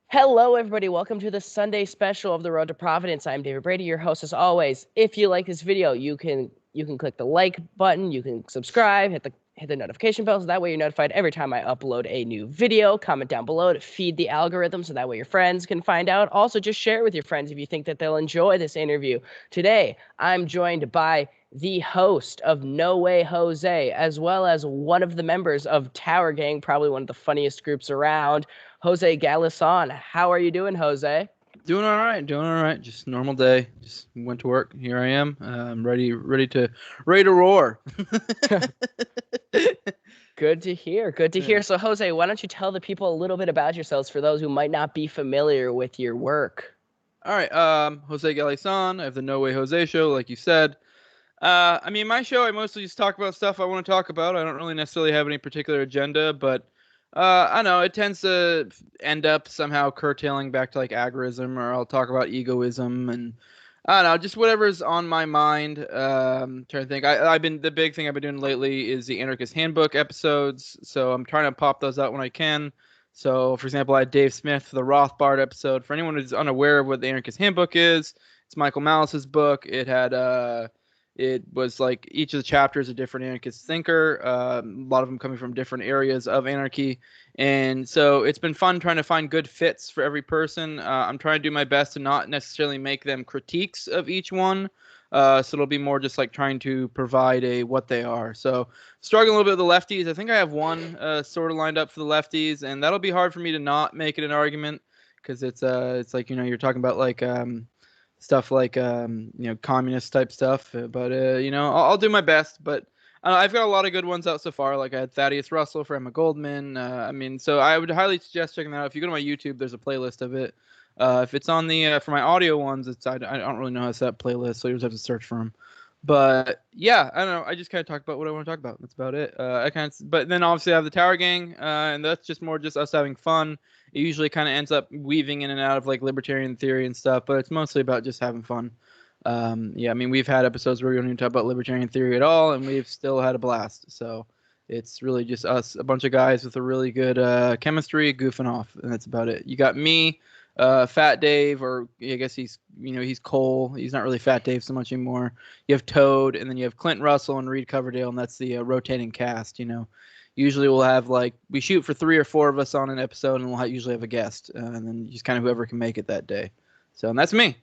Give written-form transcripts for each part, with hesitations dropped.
Hello, everybody. Welcome to the Sunday special of the Road to Providence. I'm David Brady, your host as always. If you like this video, you can click the like button, you can subscribe, hit the notification bell, so that way you're notified every time I upload a new video. Comment down below to feed the algorithm, so that way your friends can find out. Also, just share it with your friends if you think that they'll enjoy this interview. Today, I'm joined by the host of No Way Jose, as well as one of the members of Tower Gang, probably one of the funniest groups around. Jose Galison. How are you doing, Jose? Doing all right. Just normal day. Just went to work. Here I am. I'm ready to roar. Good to hear. Good to hear. So, Jose, why don't you tell the people a little bit about yourselves for those who might not be familiar with your work? All right. Jose Galison. I have the No Way Jose show, like you said. My show, I mostly just talk about stuff I want to talk about. I don't really necessarily have any particular agenda, but I don't know. It tends to end up somehow curtailing back to like agorism, or I'll talk about egoism and I don't know, just whatever's on my mind. Trying to think. I've been the big thing I've been doing lately is the Anarchist Handbook episodes. So I'm trying to pop those out when I can. So, for example, I had Dave Smith for the Rothbard episode. For anyone who's unaware of what the Anarchist Handbook is, it's Michael Malice's book. It was like each of the chapters a different anarchist thinker, a lot of them coming from different areas of anarchy. And so it's been fun trying to find good fits for every person. I'm trying to do my best to not necessarily make them critiques of each one. So it'll be more just like trying to provide a what they are. So struggling a little bit with the lefties. I think I have one sort of lined up for the lefties, and that'll be hard for me to not make it an argument because it's like you're talking about like stuff like communist type stuff. But I'll do my best. But I've got a lot of good ones out so far. Like I had Thaddeus Russell for Emma Goldman. So I would highly suggest checking that out. If you go to my YouTube, there's a playlist of it. If it's on the for my audio ones, I don't really know how to set up playlists, so you just have to search for them. But yeah, I don't know. I just kind of talk about what I want to talk about. That's about it. But then obviously I have the Tower Gang, and that's just more just us having fun. It usually kind of ends up weaving in and out of like libertarian theory and stuff, but it's mostly about just having fun. We've had episodes where we don't even talk about libertarian theory at all, and we've still had a blast. So it's really just us, a bunch of guys with a really good chemistry, goofing off, and that's about it. You got me, Fat Dave, or I guess he's Cole. He's not really Fat Dave so much anymore. You have Toad, and then you have Clint Russell and Reed Coverdale, and that's the rotating cast. Usually we'll have like we shoot for 3 or 4 of us on an episode, and we'll usually have a guest, and then just kind of whoever can make it that day. So and that's me.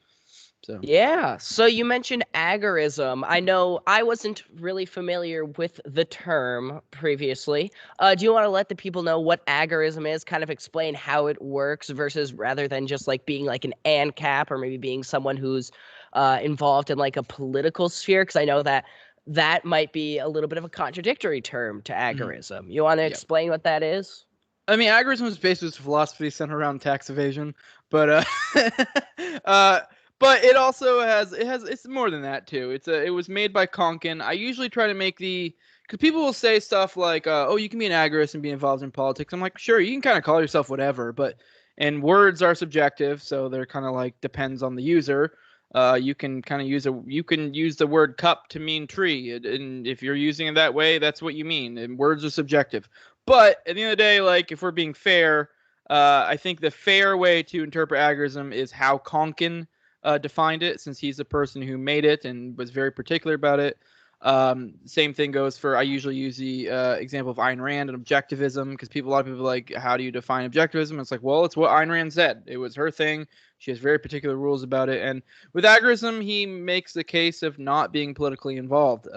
So Yeah. So you mentioned agorism. I know I wasn't really familiar with the term previously. Do you want to let the people know what agorism is? Kind of explain how it works versus rather than just like being like an ANCAP or maybe being someone who's involved in like a political sphere? Because I know that might be a little bit of a contradictory term to mhm. agorism. You want to Yeah. explain what that is? Agorism is basically just philosophy centered around tax evasion, but uh, but it's more than that too. It was made by Konkin. I usually try to make because people will say stuff like, "Oh, you can be an agorist and be involved in politics." I'm like, sure, you can kind of call yourself whatever, but and words are subjective, so they're kind of like depends on the user. You can kind of use the word cup to mean tree, and if you're using it that way, that's what you mean. And words are subjective. But at the end of the day, like if we're being fair, I think the fair way to interpret agorism is how Konkin defined it, since he's the person who made it and was very particular about it. Same thing goes for I usually use the example of Ayn Rand and objectivism because a lot of people are like, how do you define objectivism? It's like, well, it's what Ayn Rand said. It was her thing. She has very particular rules about it. And with agorism, he makes the case of not being politically involved.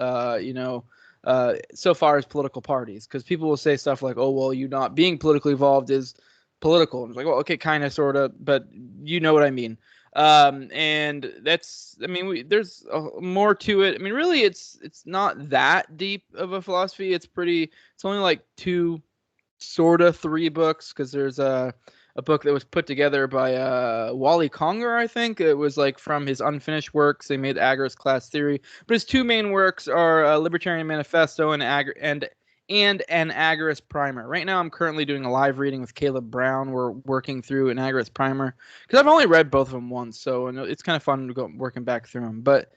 So far as political parties, because people will say stuff like, "Oh, well, you not being politically involved is political." And it's like, well, okay, kind of, sort of, but you know what I mean. And that's, there's more to it. Really, it's not that deep of a philosophy. It's only like 2, sort of 3 books, because there's a book that was put together by Wally Conger, I think. It was like from his unfinished works. They made Agorist Class Theory, but his 2 main works are Libertarian Manifesto and an Agorist Primer. Right now, I'm currently doing a live reading with Caleb Brown. We're working through an Agorist Primer because I've only read both of them once, so it's kind of fun to go working back through them. But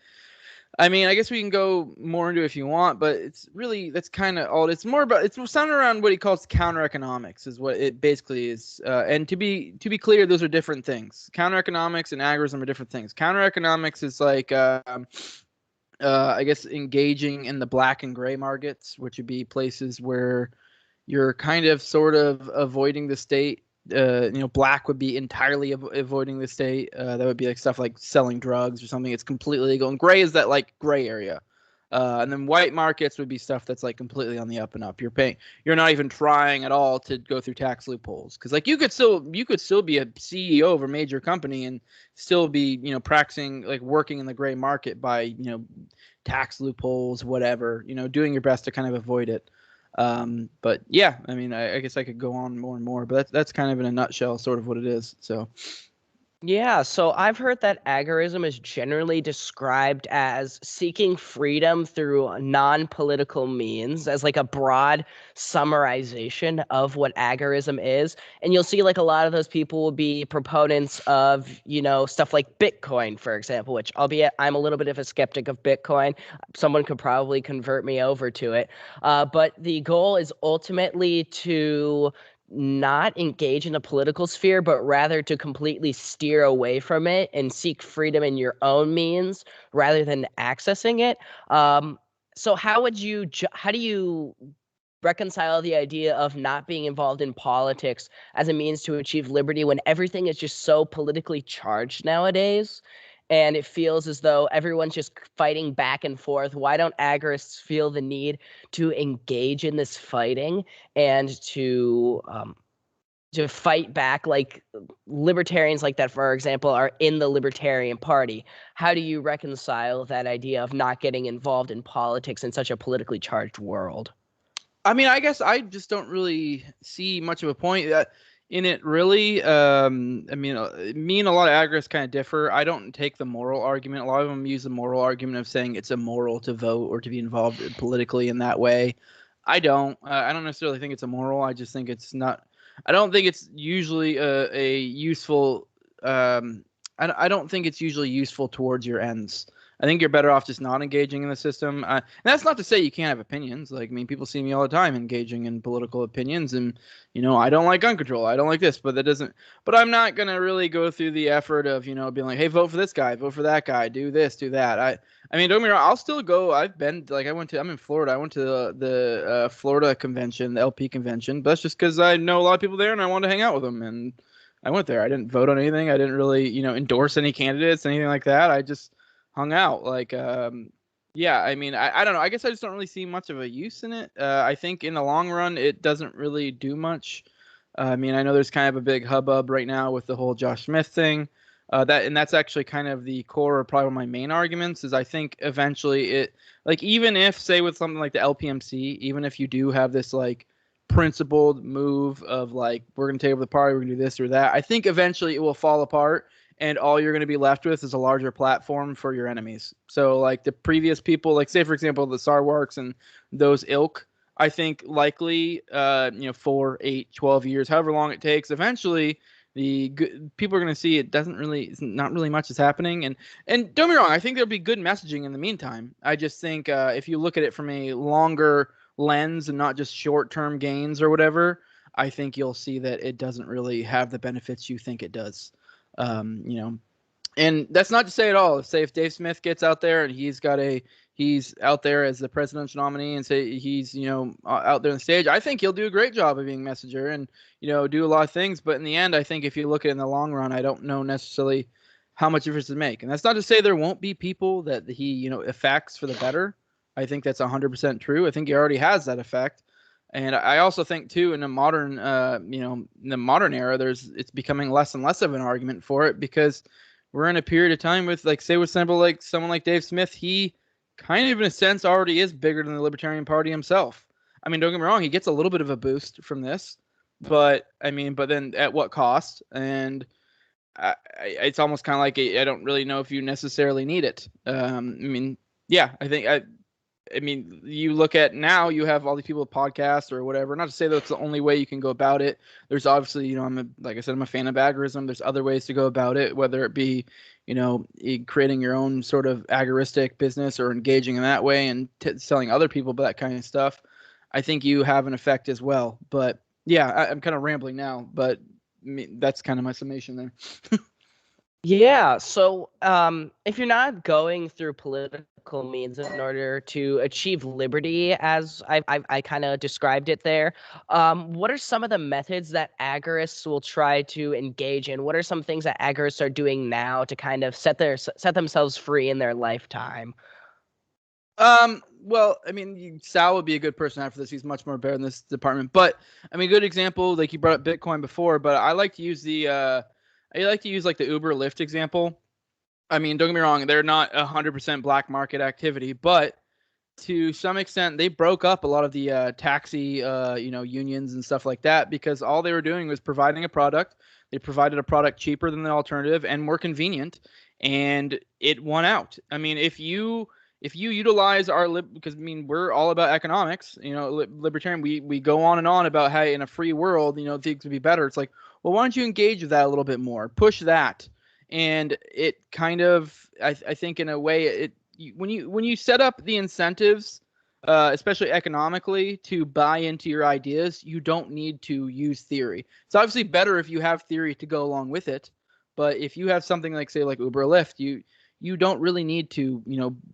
I mean, I guess we can go more into it if you want, but it's really that's kind of all. It's more about it's centered around what he calls counter economics, is what it basically is. And to be clear, those are different things. Counter economics and agorism are different things. Counter economics is like I guess engaging in the black and gray markets, which would be places where you're kind of sort of avoiding the state. Black would be entirely avoiding the state. That would be like stuff like selling drugs or something. It's completely legal. And gray is that like gray area. And then white markets would be stuff that's like completely on the up and up. You're not even trying at all to go through tax loopholes. Because like you could still be a CEO of a major company and still be, practicing like working in the gray market by, tax loopholes, whatever, doing your best to kind of avoid it. But yeah, I mean, I guess I could go on more and more, but that's kind of in a nutshell sort of what it is. So Yeah, so I've heard that agorism is generally described as seeking freedom through non-political means, as like a broad summarization of what agorism is. And you'll see like a lot of those people will be proponents of, stuff like Bitcoin, for example, which albeit I'm a little bit of a skeptic of Bitcoin, someone could probably convert me over to it. But the goal is ultimately to not engage in the political sphere, but rather to completely steer away from it and seek freedom in your own means rather than accessing it. So how do you reconcile the idea of not being involved in politics as a means to achieve liberty when everything is just so politically charged nowadays? And it feels as though everyone's just fighting back and forth. Why don't agorists feel the need to engage in this fighting and to fight back, like libertarians like that, for example, are in the Libertarian Party? How do you reconcile that idea of not getting involved in politics in such a politically charged world? I mean, I guess I just don't really see much of a point in it, really. I mean, me and a lot of agorists kind of differ. I don't take the moral argument. A lot of them use the moral argument of saying it's immoral to vote or to be involved politically in that way. I don't. I don't necessarily think it's immoral. I just think it's not. I don't think it's usually a useful. I don't think it's usually useful towards your ends. I think you're better off just not engaging in the system. And that's not to say you can't have opinions. Like, I mean, people see me all the time engaging in political opinions, and I don't like gun control. I don't like this, but that doesn't. But I'm not gonna really go through the effort of being like, hey, vote for this guy, vote for that guy, do this, do that. I mean, don't get me wrong. I'll still go. I've been like I'm in Florida. I went to the Florida convention, the LP convention. But that's just because I know a lot of people there, and I wanted to hang out with them. And I went there. I didn't vote on anything. I didn't really endorse any candidates, anything like that. I just hung out. Like, yeah. I mean, I don't know. I guess I just don't really see much of a use in it. I think in the long run, it doesn't really do much. I mean, I know there's kind of a big hubbub right now with the whole Josh Smith thing. That's actually kind of the core, or probably one of my main arguments, is I think eventually it, like, even if, say, with something like the LPMC, even if you do have this like principled move of like, we're gonna take over the party, we're gonna do this or that, I think eventually it will fall apart, and all you're going to be left with is a larger platform for your enemies. So like the previous people, like say for example the Sarwarks and those ilk, I think likely 4, 8, 12 years, however long it takes, eventually people are going to see it's not really much is happening. And don't be wrong, I think there'll be good messaging in the meantime. I just think if you look at it from a longer lens and not just short-term gains or whatever, I think you'll see that it doesn't really have the benefits you think it does. And that's not to say at all. Say if Dave Smith gets out there and he's out there as the presidential nominee, and say he's out there on the stage, I think he'll do a great job of being messenger and do a lot of things. But in the end, I think if you look at it in the long run, I don't know necessarily how much difference it make. And that's not to say there won't be people that he affects for the better. I think that's 100% true. I think he already has that effect. And I also think too, in the modern, in the modern era, it's becoming less and less of an argument for it, because we're in a period of time with, like, say, with example, like someone like Dave Smith, he kind of in a sense already is bigger than the Libertarian Party himself. I mean, don't get me wrong, he gets a little bit of a boost from this, but then at what cost? And it's almost kind of like I don't really know if you necessarily need it. I mean, yeah, I think I mean, you look at now, you have all these people with podcasts or whatever. Not to say that's the only way you can go about it. There's obviously, like I said, I'm a fan of Agarism. There's other ways to go about it, whether it be, creating your own sort of agoristic business or engaging in that way and selling other people that kind of stuff. I think you have an effect as well. But yeah, I'm kind of rambling now, but that's kind of my summation there. Yeah. So, if you're not going through political means in order to achieve liberty, as I kind of described it there, what are some of the methods that agorists will try to engage in? What are some things that agorists are doing now to kind of set themselves free in their lifetime? Well, I mean, Sal would be a good person after this. He's much more better in this department. But I mean, good example, like you brought up Bitcoin before, but I like to use like the Uber Lyft example. I mean, don't get me wrong, they're not 100% black market activity, but to some extent, they broke up a lot of the taxi, unions and stuff like that because all they were doing was providing a product. They provided a product cheaper than the alternative and more convenient, and it won out. I mean, if you utilize because I mean we're all about economics, libertarian. We go on and on about how in a free world, things would be better. It's like, well, why don't you engage with that a little bit more? Push that, and it kind of, I think in a way, when you set up the incentives, especially economically, to buy into your ideas, you don't need to use theory. It's obviously better if you have theory to go along with it, but if you have something like, say, like Uber or Lyft, you don't really need to,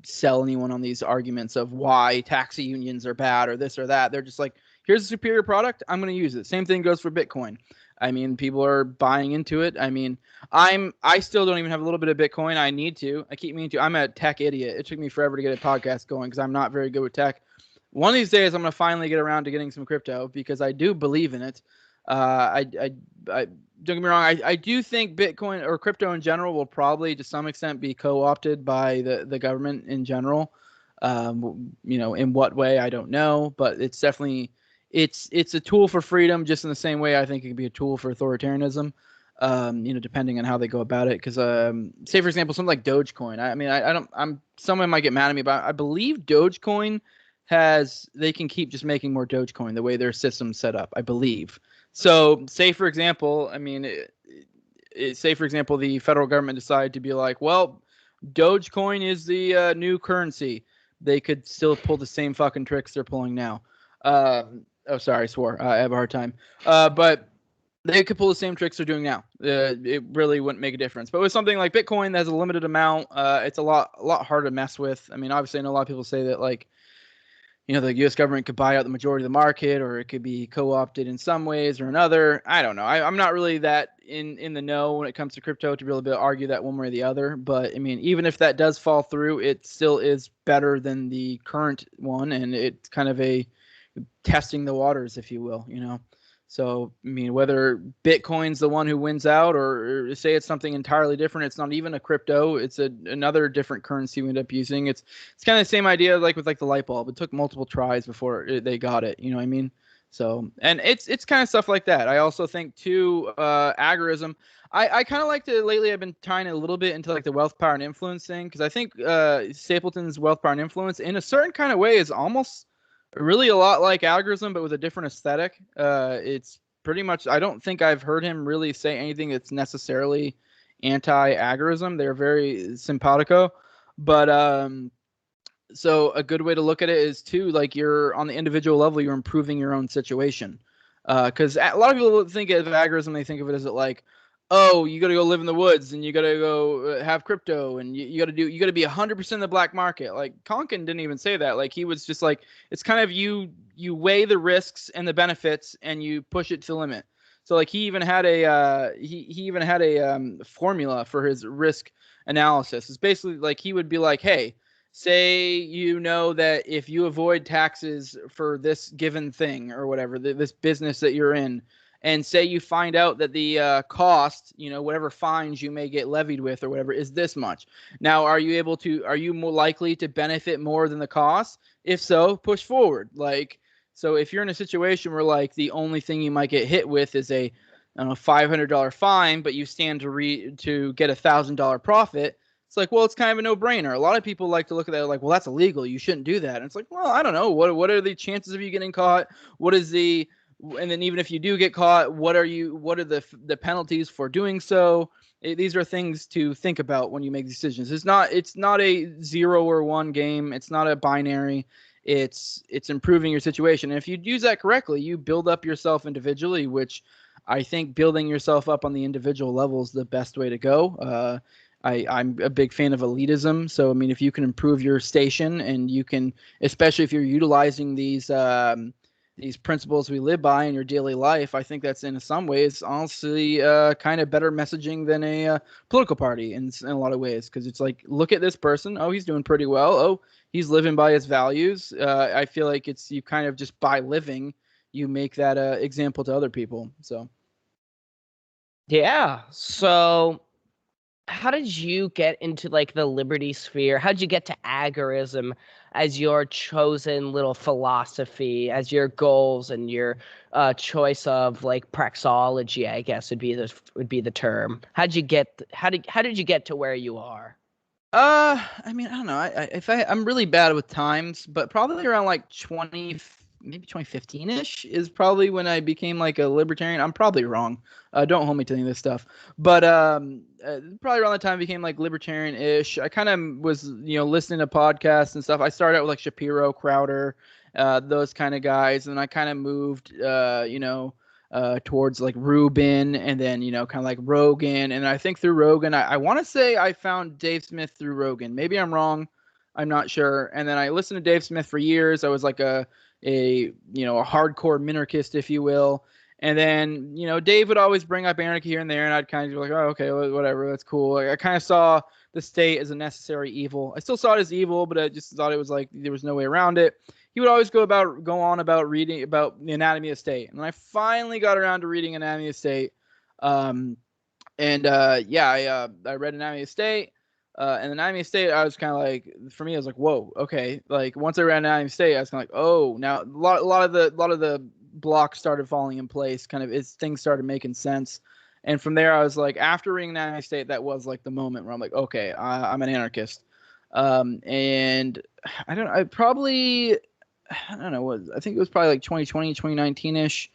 sell anyone on these arguments of why taxi unions are bad or this or that. They're just like, here's a superior product, I'm going to use it. Same thing goes for Bitcoin. I mean, people are buying into it. I mean, I still don't even have a little bit of Bitcoin. I need to. I keep meaning to. I'm a tech idiot. It took me forever to get a podcast going because I'm not very good with tech. One of these days, I'm going to finally get around to getting some crypto because I do believe in it. I don't get me wrong. I do think Bitcoin or crypto in general will probably to some extent be co-opted by the government in general. In what way, I don't know, but it's definitely, it's a tool for freedom, just in the same way I think it could be a tool for authoritarianism, depending on how they go about it. Because, say for example, something like Dogecoin. Someone might get mad at me, but I believe Dogecoin they can keep just making more Dogecoin the way their system's set up, I believe. So, say for example, the federal government decided to be like, well, Dogecoin is the new currency. They could still pull the same fucking tricks they're pulling now. Sorry, I swore. I have a hard time. But they could pull the same tricks they're doing now. It really wouldn't make a difference. But with something like Bitcoin that has a limited amount, it's a lot harder to mess with. I mean, obviously, I know a lot of people say that, like, the U.S. government could buy out the majority of the market, or it could be co-opted in some ways or another. I don't know. I'm not really that in the know when it comes to crypto to really be able to argue that one way or the other. But I mean, even if that does fall through, it still is better than the current one, and it's kind of a testing the waters, if you will. So, I mean, whether Bitcoin's the one who wins out or say it's something entirely different, it's not even a crypto, it's another different currency we end up using. It's kind of the same idea like with like the light bulb. It took multiple tries before they got it, you know what I mean? So, and it's kind of stuff like that. I also think too, Agarism, I kind of like to, lately I've been tying a little bit into like the wealth, power, and influence thing, because I think Stapleton's wealth, power, and influence in a certain kind of way is almost really a lot like Agarism, but with a different aesthetic. It's pretty much, I don't think I've heard him really say anything that's necessarily anti-Agarism. They're very simpatico. But so a good way to look at it is too, like, you're on the individual level, you're improving your own situation. Because a lot of people think of Agarism, they think of it as like, oh, you got to go live in the woods and you got to go have crypto and you got to be 100% in the black market. Like, Konkin didn't even say that. Like, he was just like, it's kind of you weigh the risks and the benefits and you push it to the limit. So like he even had a formula for his risk analysis. It's basically like he would be like, hey, say that if you avoid taxes for this given thing or whatever, this business that you're in, and say you find out that the cost, whatever fines you may get levied with or whatever, is this much. Now, are you more likely to benefit more than the cost? If so, push forward. Like, so if you're in a situation where like the only thing you might get hit with is $500 fine, but you stand to get $1,000 profit, it's It's like, well, it's kind of a no-brainer. A lot of people like to look at that like, well, that's illegal. You shouldn't do that. And it's like, well, I don't know. What are the chances of you getting caught? And then even if you do get caught, what are the penalties for doing so? These are things to think about when you make decisions. It's not a 0 or 1 game. It's not a binary. It's improving your situation. And if you use that correctly, you build up yourself individually, which I think building yourself up on the individual level is the best way to go. I'm a big fan of elitism. So, I mean, if you can improve your station and you can, especially if you're utilizing these principles we live by in your daily life, I think that's in some ways honestly kind of better messaging than a political party in a lot of ways. Because it's like, look at this person. Oh, he's doing pretty well. Oh, he's living by his values. I feel like it's you kind of just by living, you make that example to other people. So. Yeah. So how did you get into like the liberty sphere? How did you get to agorism as your chosen little philosophy, as your goals and your choice of like praxology, I guess would be the term. How did you get to where you are? I mean, I don't know. I'm really bad with times, but probably around like 2015-ish is probably when I became like a libertarian. I'm probably wrong. Don't hold me to any of this stuff. But probably around the time I became like libertarian-ish. I kind of was, listening to podcasts and stuff. I started out with like Shapiro, Crowder, those kind of guys, and I kind of moved, towards like Rubin, and then kind of like Rogan. And I think through Rogan, I want to say I found Dave Smith through Rogan. Maybe I'm wrong, I'm not sure. And then I listened to Dave Smith for years. I was like a hardcore minarchist, if you will. And then Dave would always bring up anarchy here and there, and I'd kind of be like, oh, okay, whatever, that's cool. Like, I kind of saw the state as a necessary evil. I still saw it as evil, but I just thought it was like there was no way around it. He would always go on about reading about the anatomy of state, and I finally got around to reading Anatomy of State. I read Anatomy of State, and Anatomy of State, I was kind of like, for me, I was like, whoa, okay. Like once I read Anatomy of State, I was kind of like, oh, now a lot of the blocks started falling in place. Kind of, things started making sense. And from there, I was like, after reading Anatomy of State, that was like the moment where I'm like, okay, I'm an anarchist. And I don't know, I think it was probably like 2020, 2019-ish.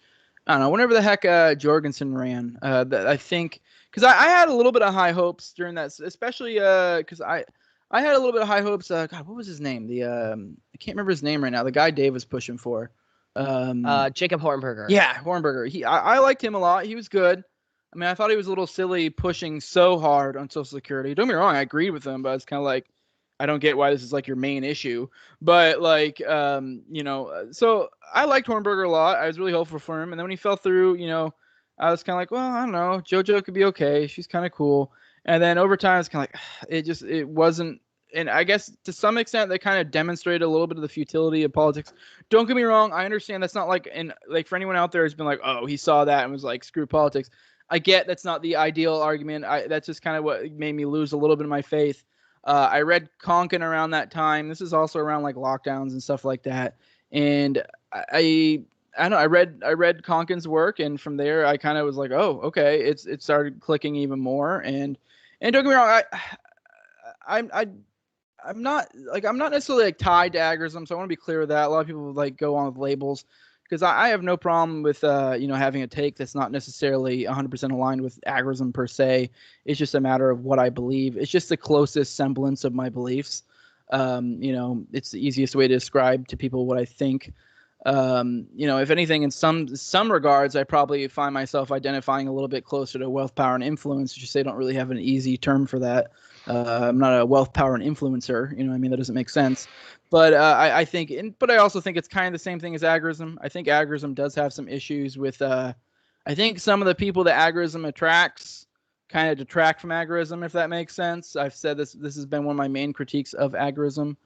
I don't know, whenever the heck Jorgensen ran. I think, because I had a little bit of high hopes during that, especially because I had a little bit of high hopes. God, what was his name? I can't remember his name right now. The guy Dave was pushing for. Jacob Hornberger. Yeah, Hornberger. I liked him a lot. He was good. I mean, I thought he was a little silly pushing so hard on Social Security. Don't get me wrong, I agreed with him, but it's kind of like, I don't get why this is like your main issue. But like, so I liked Hornberger a lot. I was really hopeful for him. And then when he fell through, I was kind of like, well, I don't know. JoJo could be okay. She's kind of cool. And then over time, it's kind of like, it wasn't. And I guess to some extent, they kind of demonstrated a little bit of the futility of politics. Don't get me wrong. I understand that's not like, and like for anyone out there who's been like, oh, he saw that and was like, screw politics. I get that's not the ideal argument. That's just kind of what made me lose a little bit of my faith. I read Konkin around that time. This is also around like lockdowns and stuff like that. And I don't know. I read Konkin's work, and from there I kind of was like, oh, okay. It started clicking even more. And don't get me wrong. I'm not necessarily like tied to agorism, so I want to be clear with that. A lot of people like go on with labels, because I have no problem with having a take that's not necessarily 100% aligned with agorism per se. It's just a matter of what I believe. It's just the closest semblance of my beliefs. It's the easiest way to describe to people what I think. If anything, in some regards, I probably find myself identifying a little bit closer to wealth, power, and influence. Just say, I don't really have an easy term for that. I'm not a wealth, power, and influencer. You know what I mean? That doesn't make sense. But I think, but I also think it's kind of the same thing as agorism. I think agorism does have some issues with. I think some of the people that agorism attracts kind of detract from agorism, if that makes sense. I've said this. This has been one of my main critiques of agorism.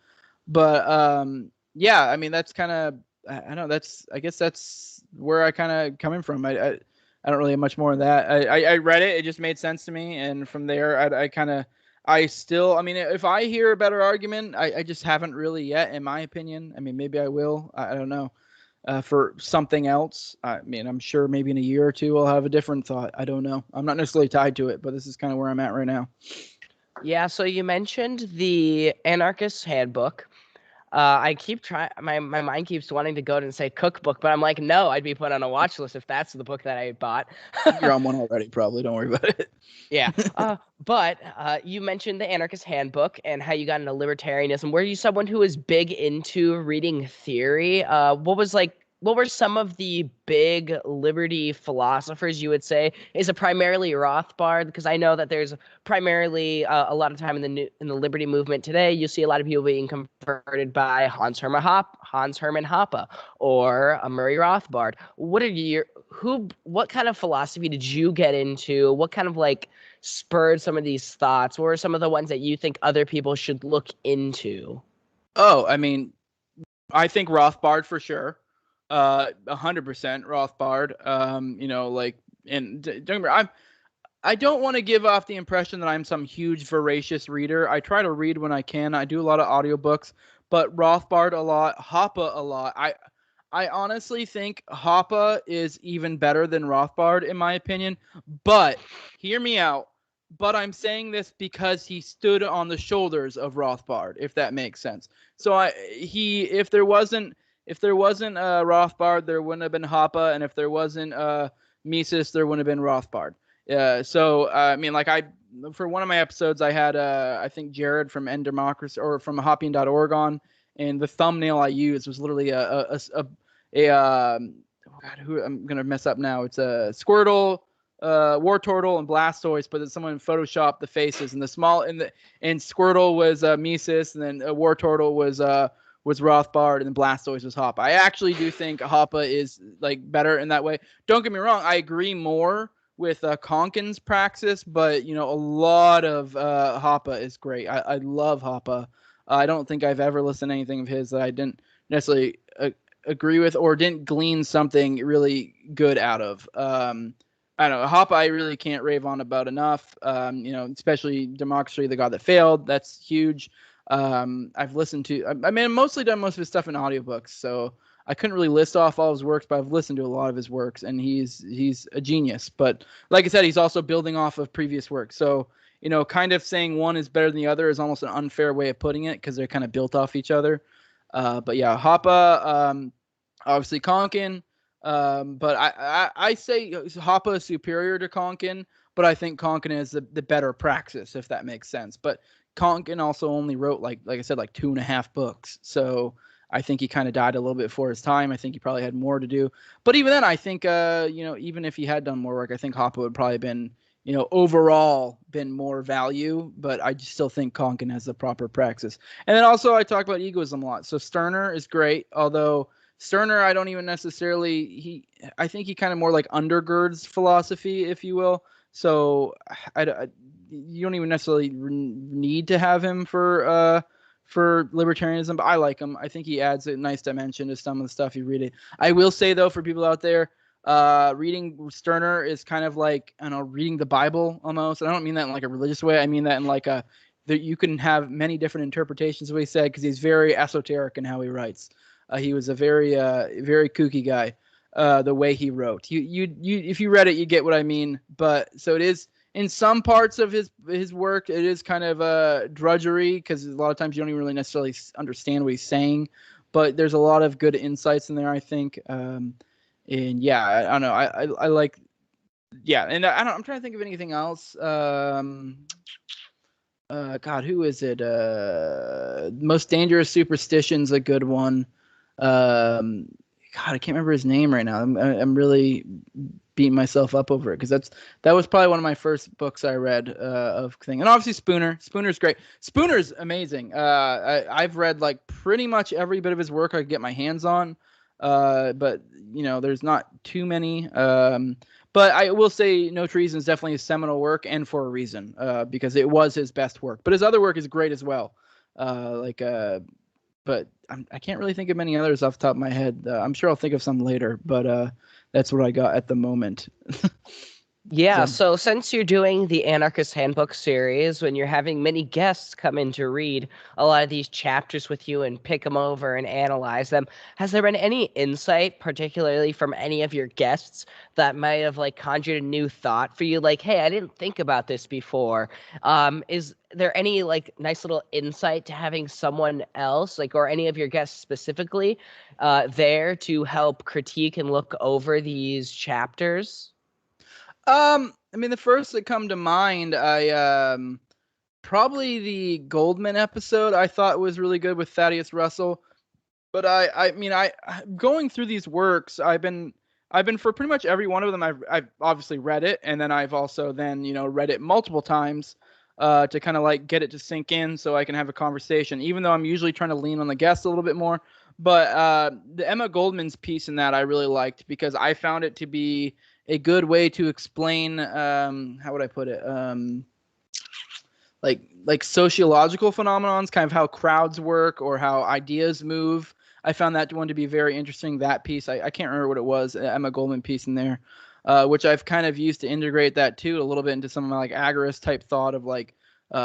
But yeah, I mean that's kind of. I know I guess that's where I kind of coming from. I don't really have much more of that. I read it. It just made sense to me. And from there, I mean, if I hear a better argument, I just haven't really yet, in my opinion. I mean, maybe I will. I don't know. For something else. I mean, I'm sure maybe in a year or two I'll have a different thought. I don't know. I'm not necessarily tied to it, but this is kind of where I'm at right now. Yeah, so you mentioned the Anarchist Handbook. I keep trying. My mind keeps wanting to go and say cookbook, but I'm like, no, I'd be put on a watch list if that's the book that I bought. You're on one already, probably. Don't worry about it. Yeah. But you mentioned the Anarchist Handbook and how you got into libertarianism. Were you someone who was big into reading theory? What were some of the big liberty philosophers you would say? Is it primarily Rothbard? Because I know that there's primarily a lot of time in the liberty movement today. You see a lot of people being converted by Hans Hermann Hoppe, or Murray Rothbard. What kind of philosophy did you get into? What kind of spurred some of these thoughts? What are some of the ones that you think other people should look into? Oh, I mean, I think Rothbard for sure. 100% Rothbard. And don't get me wrong, I don't want to give off the impression that I'm some huge voracious reader. I try to read when I can. I do a lot of audiobooks, but Rothbard a lot, Hoppe a lot. I honestly think Hoppe is even better than Rothbard in my opinion, but hear me out. But I'm saying this because he stood on the shoulders of Rothbard, if that makes sense. So if there wasn't Rothbard, there wouldn't have been Hoppe, and if there wasn't Mises, there wouldn't have been Rothbard. I mean, for one of my episodes, I had I think Jared from End Democracy or from Hopping.org on, and the thumbnail I used was literally oh God, who I'm gonna mess up now. It's a Squirtle, War Turtle, and Blastoise, but then someone photoshopped the faces, and and Squirtle was Mises, and then War Turtle was Rothbard, and then Blastoise was Hoppe. I actually do think Hoppe is better in that way. Don't get me wrong, I agree more with Konkin's praxis, but a lot of Hoppe is great. I love Hoppe. I don't think I've ever listened to anything of his that I didn't necessarily agree with or didn't glean something really good out of. I don't know. Hoppe I really can't rave on about enough. Especially Democracy, the God That Failed. That's huge. I've listened to. I mean, I've mostly done most of his stuff in audiobooks, so I couldn't really list off all his works, but I've listened to a lot of his works, and he's a genius. But like I said, he's also building off of previous work. So kind of saying one is better than the other is almost an unfair way of putting it because they're kind of built off each other. But yeah, Hoppe, obviously Konkin. But I say Hoppe is superior to Konkin, but I think Konkin is the better praxis, if that makes sense. But Konkin also only wrote like I said, 2.5 books. So I think he kind of died a little bit before his time. I think he probably had more to do. But even then, I think even if he had done more work, I think Hoppe would probably been overall been more value. But I just still think Konkin has the proper praxis. And then also I talk about egoism a lot. So Stirner is great, although Stirner I don't even necessarily I think he kind of more undergirds philosophy, if you will. So you don't even necessarily need to have him for libertarianism, but I like him. I think he adds a nice dimension to some of the stuff you read it. I will say though, for people out there, reading Stirner is kind of reading the Bible almost. And I don't mean that in a religious way. I mean that in that you can have many different interpretations of what he said because he's very esoteric in how he writes. He was a very very kooky guy. The way he wrote, you if you read it, you get what I mean. But so it is. In some parts of his work, it is kind of drudgery because a lot of times you don't even really necessarily understand what he's saying. But there's a lot of good insights in there, I think. And yeah, I don't know. I like. Yeah, and I'm trying to think of anything else. God, who is it? Most Dangerous Superstition's a good one. God, I can't remember his name right now. I'm really beating myself up over it because that was probably one of my first books I read of thing. And obviously Spooner's great. Spooner's amazing. I've read pretty much every bit of his work I could get my hands on. But there's not too many. But I will say No Treason is definitely a seminal work, and for a reason, because it was his best work. But his other work is great as well. But I can't really think of many others off the top of my head. I'm sure I'll think of some later, but that's what I got at the moment. Yeah, so since you're doing the Anarchist Handbook series, when you're having many guests come in to read a lot of these chapters with you and pick them over and analyze them, has there been any insight, particularly from any of your guests, that might have like conjured a new thought for you? Like, hey, I didn't think about this before. Is there any like nice little insight to having someone else, like, or any of your guests specifically, there to help critique and look over these chapters? I mean, the first that come to mind, probably the Goldman episode I thought was really good with Thaddeus Russell. But I mean, going through these works, I've been for pretty much every one of them. I've obviously read it, and then I've also then read it multiple times to kind of like get it to sink in, so I can have a conversation. Even though I'm usually trying to lean on the guest a little bit more, but the Emma Goldman's piece in that I really liked because I found it to be a good way to explain how would I put it like sociological phenomenons, kind of how crowds work or how ideas move. I found that one to be very interesting. That piece, I can't remember what it was, Emma Goldman piece in there, which I've kind of used to integrate that too a little bit into some of my like Agorist type thought of like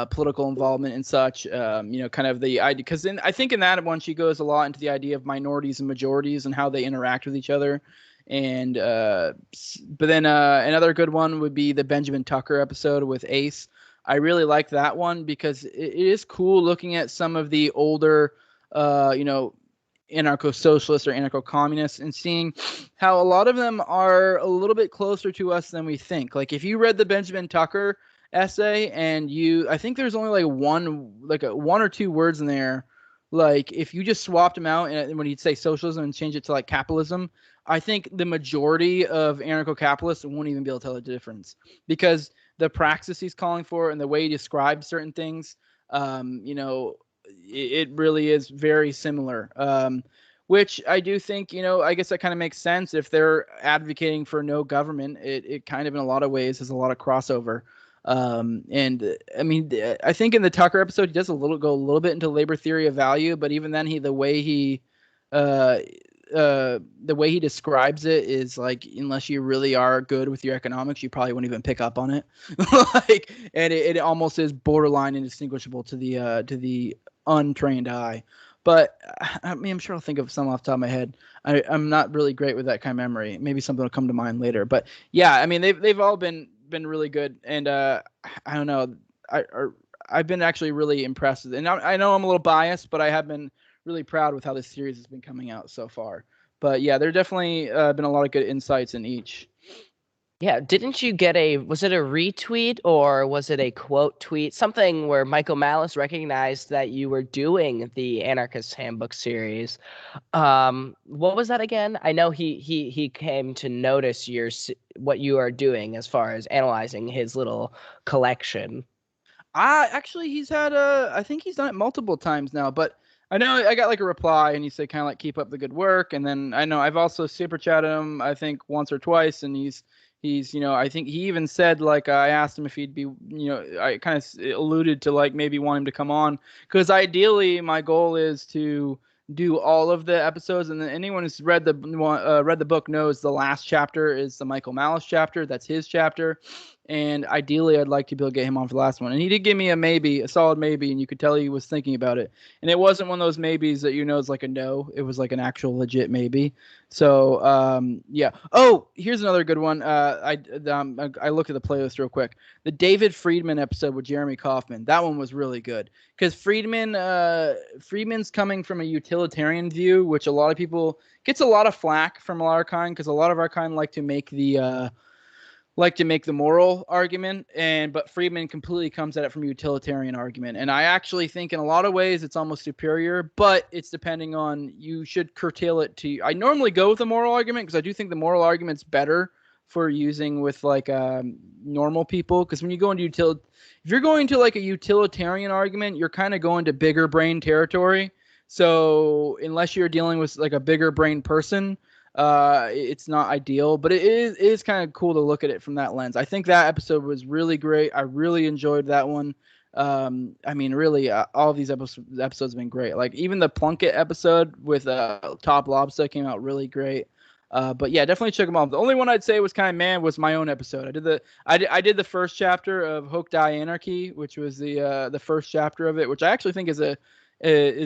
political involvement and such. Kind of the idea, because I think in that one she goes a lot into the idea of minorities and majorities and how they interact with each other. And but then another good one would be the Benjamin Tucker episode with Ace. I really like that one because it is cool looking at some of the older, anarcho-socialists or anarcho-communists and seeing how a lot of them are a little bit closer to us than we think. Like if you read the Benjamin Tucker essay and I think there's only like one or two words in there. Like if you just swapped them out and when you'd say socialism and change it to like capitalism, I think the majority of anarcho-capitalists won't even be able to tell the difference because the praxis he's calling for and the way he describes certain things, it really is very similar. Which I do think, I guess that kind of makes sense. If they're advocating for no government, it kind of in a lot of ways has a lot of crossover. And I mean, I think in the Tucker episode, he does go a little bit into labor theory of value, but even then the way he describes it is like, unless you really are good with your economics, you probably won't even pick up on it. And it almost is borderline indistinguishable to the untrained eye. But I mean, I'm sure I'll think of some off the top of my head. I'm not really great with that kind of memory. Maybe something will come to mind later. But yeah, I mean, they've all been really good. And I don't know, I've been actually really impressed. And I know I'm a little biased, but I have been really proud with how this series has been coming out so far. But yeah, there definitely been a lot of good insights in each. Yeah, didn't you get was it a retweet or was it a quote tweet? Something where Michael Malice recognized that you were doing the Anarchist Handbook series. What was that again? I know he came to notice what you are doing as far as analyzing his little collection. Actually, he's had I think he's done it multiple times now, but I know I got like a reply and he said kind of like keep up the good work. And then I know I've also super chatted him, I think once or twice, and he's I think he even said like I asked him if he'd be I kind of alluded to like maybe want him to come on because ideally my goal is to do all of the episodes, and then anyone who's read the book knows the last chapter is the Michael Malice chapter. That's his chapter. And ideally, I'd like to be able to get him on for the last one. And he did give me a solid maybe, and you could tell he was thinking about it. And it wasn't one of those maybes that is like a no. It was like an actual legit maybe. So yeah. Oh, here's another good one. I looked at the playlist real quick. The David Friedman episode with Jeremy Kaufman. That one was really good because Friedman's coming from a utilitarian view, which a lot of people gets a lot of flack from a lot of our kind because a lot of our kind like to make the moral argument, but Friedman completely comes at it from a utilitarian argument. And I actually think in a lot of ways it's almost superior, but it's depending on, you should curtail it to, I normally go with the moral argument because I do think the moral argument's better for using with like normal people. Because when you go into if you're going to like a utilitarian argument, you're kind of going to bigger brain territory. So unless you're dealing with like a bigger brain person, it's not ideal, but it is kind of cool to look at it from that lens. I think that episode was really great. I really enjoyed that one. I mean, really, all of these episodes have been great. Like even the Plunkett episode with TopLobsta came out really great. But yeah, definitely check them out. The only one I'd say was kind of was my own episode. I did the first chapter of Hoke Die Anarchy, which was the first chapter of it, which I actually think is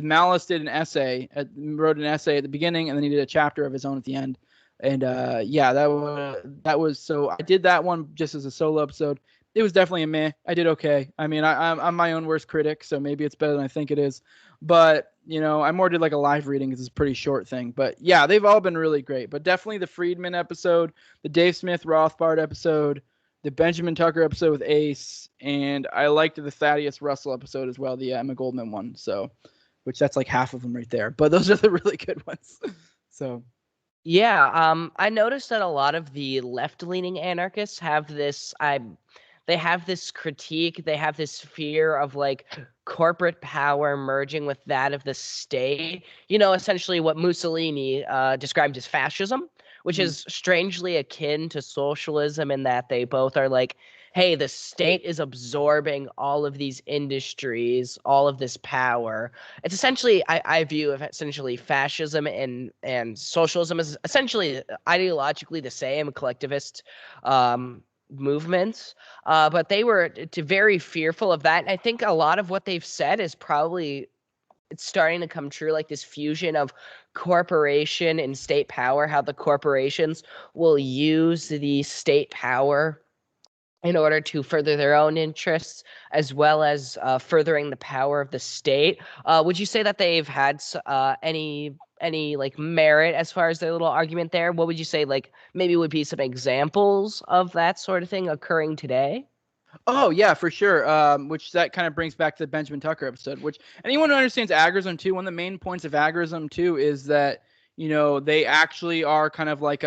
Malice did wrote an essay at the beginning, and then he did a chapter of his own at the end. And yeah, that was so I did that one just as a solo episode. It was definitely a meh. I did okay. I mean, I'm my own worst critic, so maybe it's better than I think it is. But I more did like a live reading because it's a pretty short thing. But yeah, they've all been really great. But definitely the Friedman episode, the Dave Smith Rothbard episode, the Benjamin Tucker episode with Ace, and I liked the Thaddeus Russell episode as well, the Emma Goldman one. So, which that's like half of them right there. But those are the really good ones. So. Yeah, I noticed that a lot of the left-leaning anarchists have they have this critique, they have this fear of like corporate power merging with that of the state. Essentially what Mussolini described as fascism, which is strangely akin to socialism in that they both are like, hey, the state is absorbing all of these industries, all of this power. It's essentially, I view essentially fascism and socialism as essentially ideologically the same collectivist movements, but they were very fearful of that. And I think a lot of what they've said is probably it's starting to come true, like this fusion of corporation and state power, how the corporations will use the state power in order to further their own interests, as well as furthering the power of the state. Would you say that they've had any like merit as far as their little argument there? What would you say like maybe would be some examples of that sort of thing occurring today? Oh yeah, for sure. Which that kind of brings back to the Benjamin Tucker episode. Which anyone who understands Agarism too, one of the main points of Agarism too is that they actually are kind of like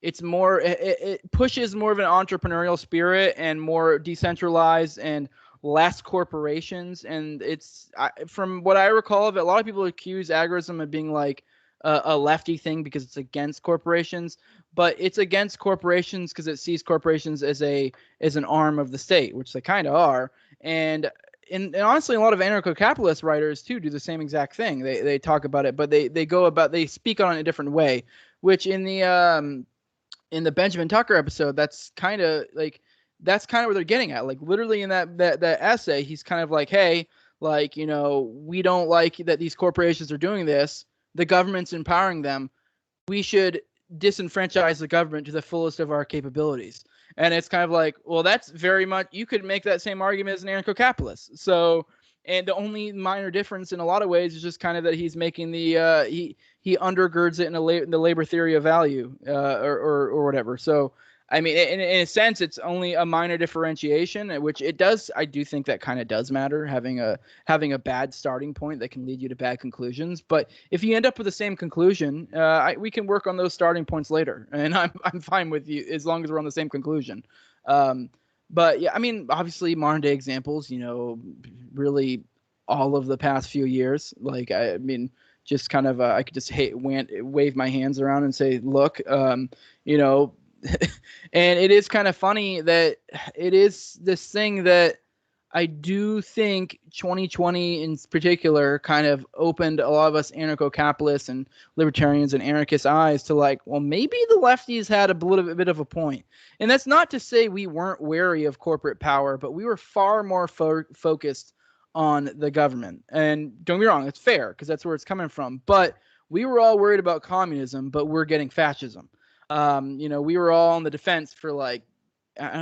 it pushes more of an entrepreneurial spirit and more decentralized and less corporations. And from what I recall of it, a lot of people accuse Aggregates of being like a lefty thing because it's against corporations, but it's against corporations because it sees corporations as an arm of the state, which they kind of are. And honestly, a lot of anarcho-capitalist writers too do the same exact thing. They talk about it, but they speak on it in a different way. Which in the Benjamin Tucker episode, that's kind of where they're getting at. Like literally in that essay, he's kind of like, hey, like we don't like that these corporations are doing this. The government's empowering them. We should disenfranchise the government to the fullest of our capabilities. And it's kind of like, well, that's very much, you could make that same argument as an anarcho-capitalist. So, and the only minor difference in a lot of ways is just kind of that he's making he undergirds it in the labor theory of value, or whatever. So, I mean, in a sense, it's only a minor differentiation, which it does. I do think that kind of does matter, having a bad starting point that can lead you to bad conclusions. But if you end up with the same conclusion, we can work on those starting points later, and I'm fine with you as long as we're on the same conclusion. But yeah, I mean, obviously, modern day examples, really all of the past few years. Like, I mean, just kind of, I could just wave my hands around and say, look, and it is kind of funny that it is this thing that I do think 2020 in particular kind of opened a lot of us anarcho-capitalists and libertarians and anarchists' eyes to like, well, maybe the lefties had a bit of a point. And that's not to say we weren't wary of corporate power, but we were far more focused on the government. And don't get me wrong, it's fair because that's where it's coming from. But we were all worried about communism, but we're getting fascism. We were all on the defense for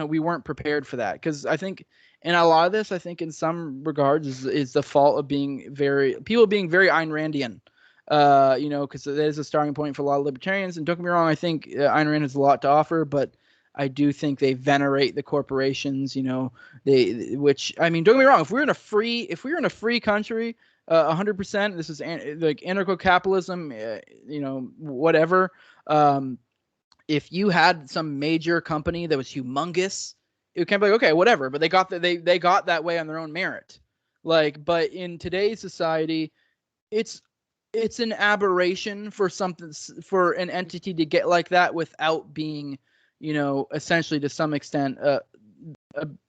we weren't prepared for that, because I think in a lot of this, I think in some regards is the fault of being very Ayn Randian, because that is a starting point for a lot of libertarians. And don't get me wrong, I think Ayn Rand has a lot to offer, but I do think they venerate the corporations, which, I mean, don't get me wrong, if we were in a free country, 100%, this is like anarcho-capitalism, whatever. If you had some major company that was humongous, it would kind of be like, okay, whatever. But they got that way on their own merit. But in today's society, it's an aberration for an entity to get like that without being, essentially to some extent a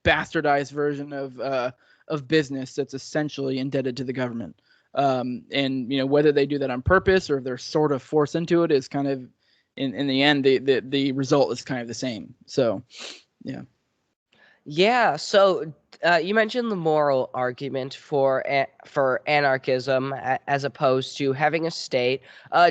bastardized version of business that's essentially indebted to the government. And whether they do that on purpose or if they're sort of forced into it is kind of in the end, the result is kind of the same. So, yeah. Yeah, so you mentioned the moral argument for anarchism as opposed to having a state.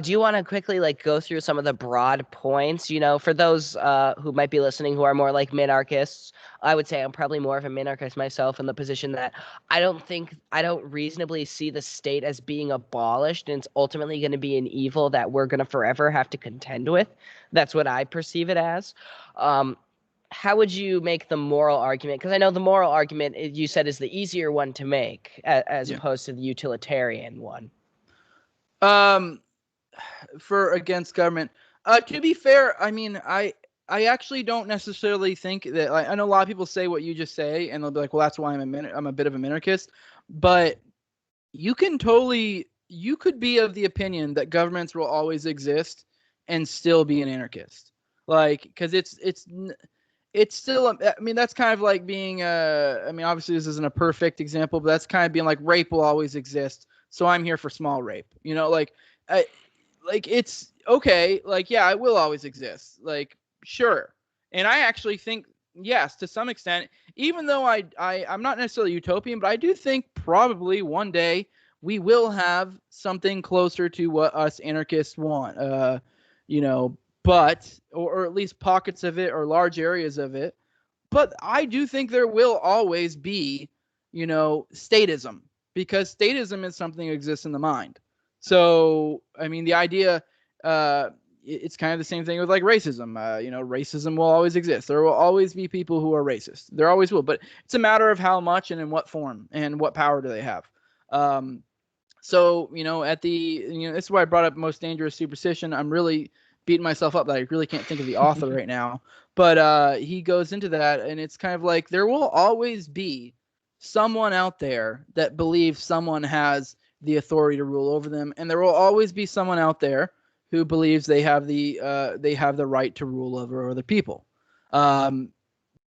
Do you want to quickly like go through some of the broad points? You know, for those who might be listening who are more like minarchists, I would say I'm probably more of a minarchist myself in the position that I don't reasonably see the state as being abolished, and it's ultimately going to be an evil that we're going to forever have to contend with. That's what I perceive it as. How would you make the moral argument? Because I know the moral argument you said is the easier one to make as opposed to the utilitarian one. For against government. To be fair, I mean, I actually don't necessarily think that. I know a lot of people say what you just say, and they'll be like, "Well, that's why I'm a bit of a minarchist." But you could be of the opinion that governments will always exist and still be an anarchist, like because it's still, I mean, that's kind of like being I mean, obviously this isn't a perfect example, but that's kind of being like rape will always exist, so I'm here for small rape, like it's okay, like, yeah, it will always exist, like, sure. And I actually think, yes, to some extent, even though I'm not necessarily utopian, but I do think probably one day we will have something closer to what us anarchists want, but or at least pockets of it or large areas of it. But I do think there will always be, statism, because statism is something that exists in the mind. So, I mean, the idea, it's kind of the same thing with like racism. Racism will always exist. There will always be people who are racist. There always will. But it's a matter of how much and in what form and what power do they have. So, this is why I brought up most dangerous superstition. I'm really beating myself up that I really can't think of the author right now. But he goes into that, and it's kind of like there will always be someone out there that believes someone has the authority to rule over them, and there will always be someone out there who believes they have the right to rule over other people.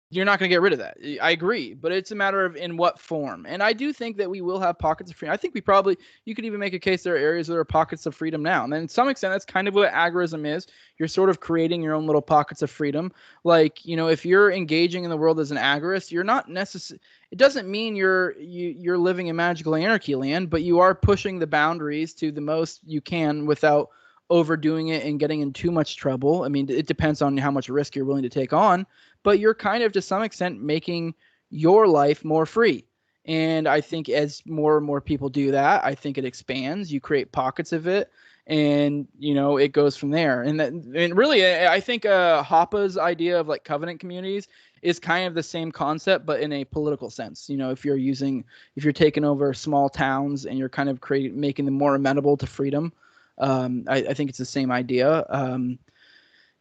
You're not going to get rid of that. I agree, but it's a matter of in what form. And I do think that we will have pockets of freedom. I think you could even make a case there are areas that are pockets of freedom now. And then to some extent, that's kind of what agorism is. You're sort of creating your own little pockets of freedom. Like, if you're engaging in the world as an agorist, you're not necessarily, it doesn't mean you're living in magical anarchy land, but you are pushing the boundaries to the most you can without overdoing it and getting in too much trouble. I mean, it depends on how much risk you're willing to take on, but you're kind of to some extent making your life more free. And I think as more and more people do that, I think it expands. You create pockets of it, and it goes from there. And really, I think Hoppe's idea of like covenant communities is kind of the same concept, but in a political sense. If you're taking over small towns and you're kind of making them more amenable to freedom. I think it's the same idea.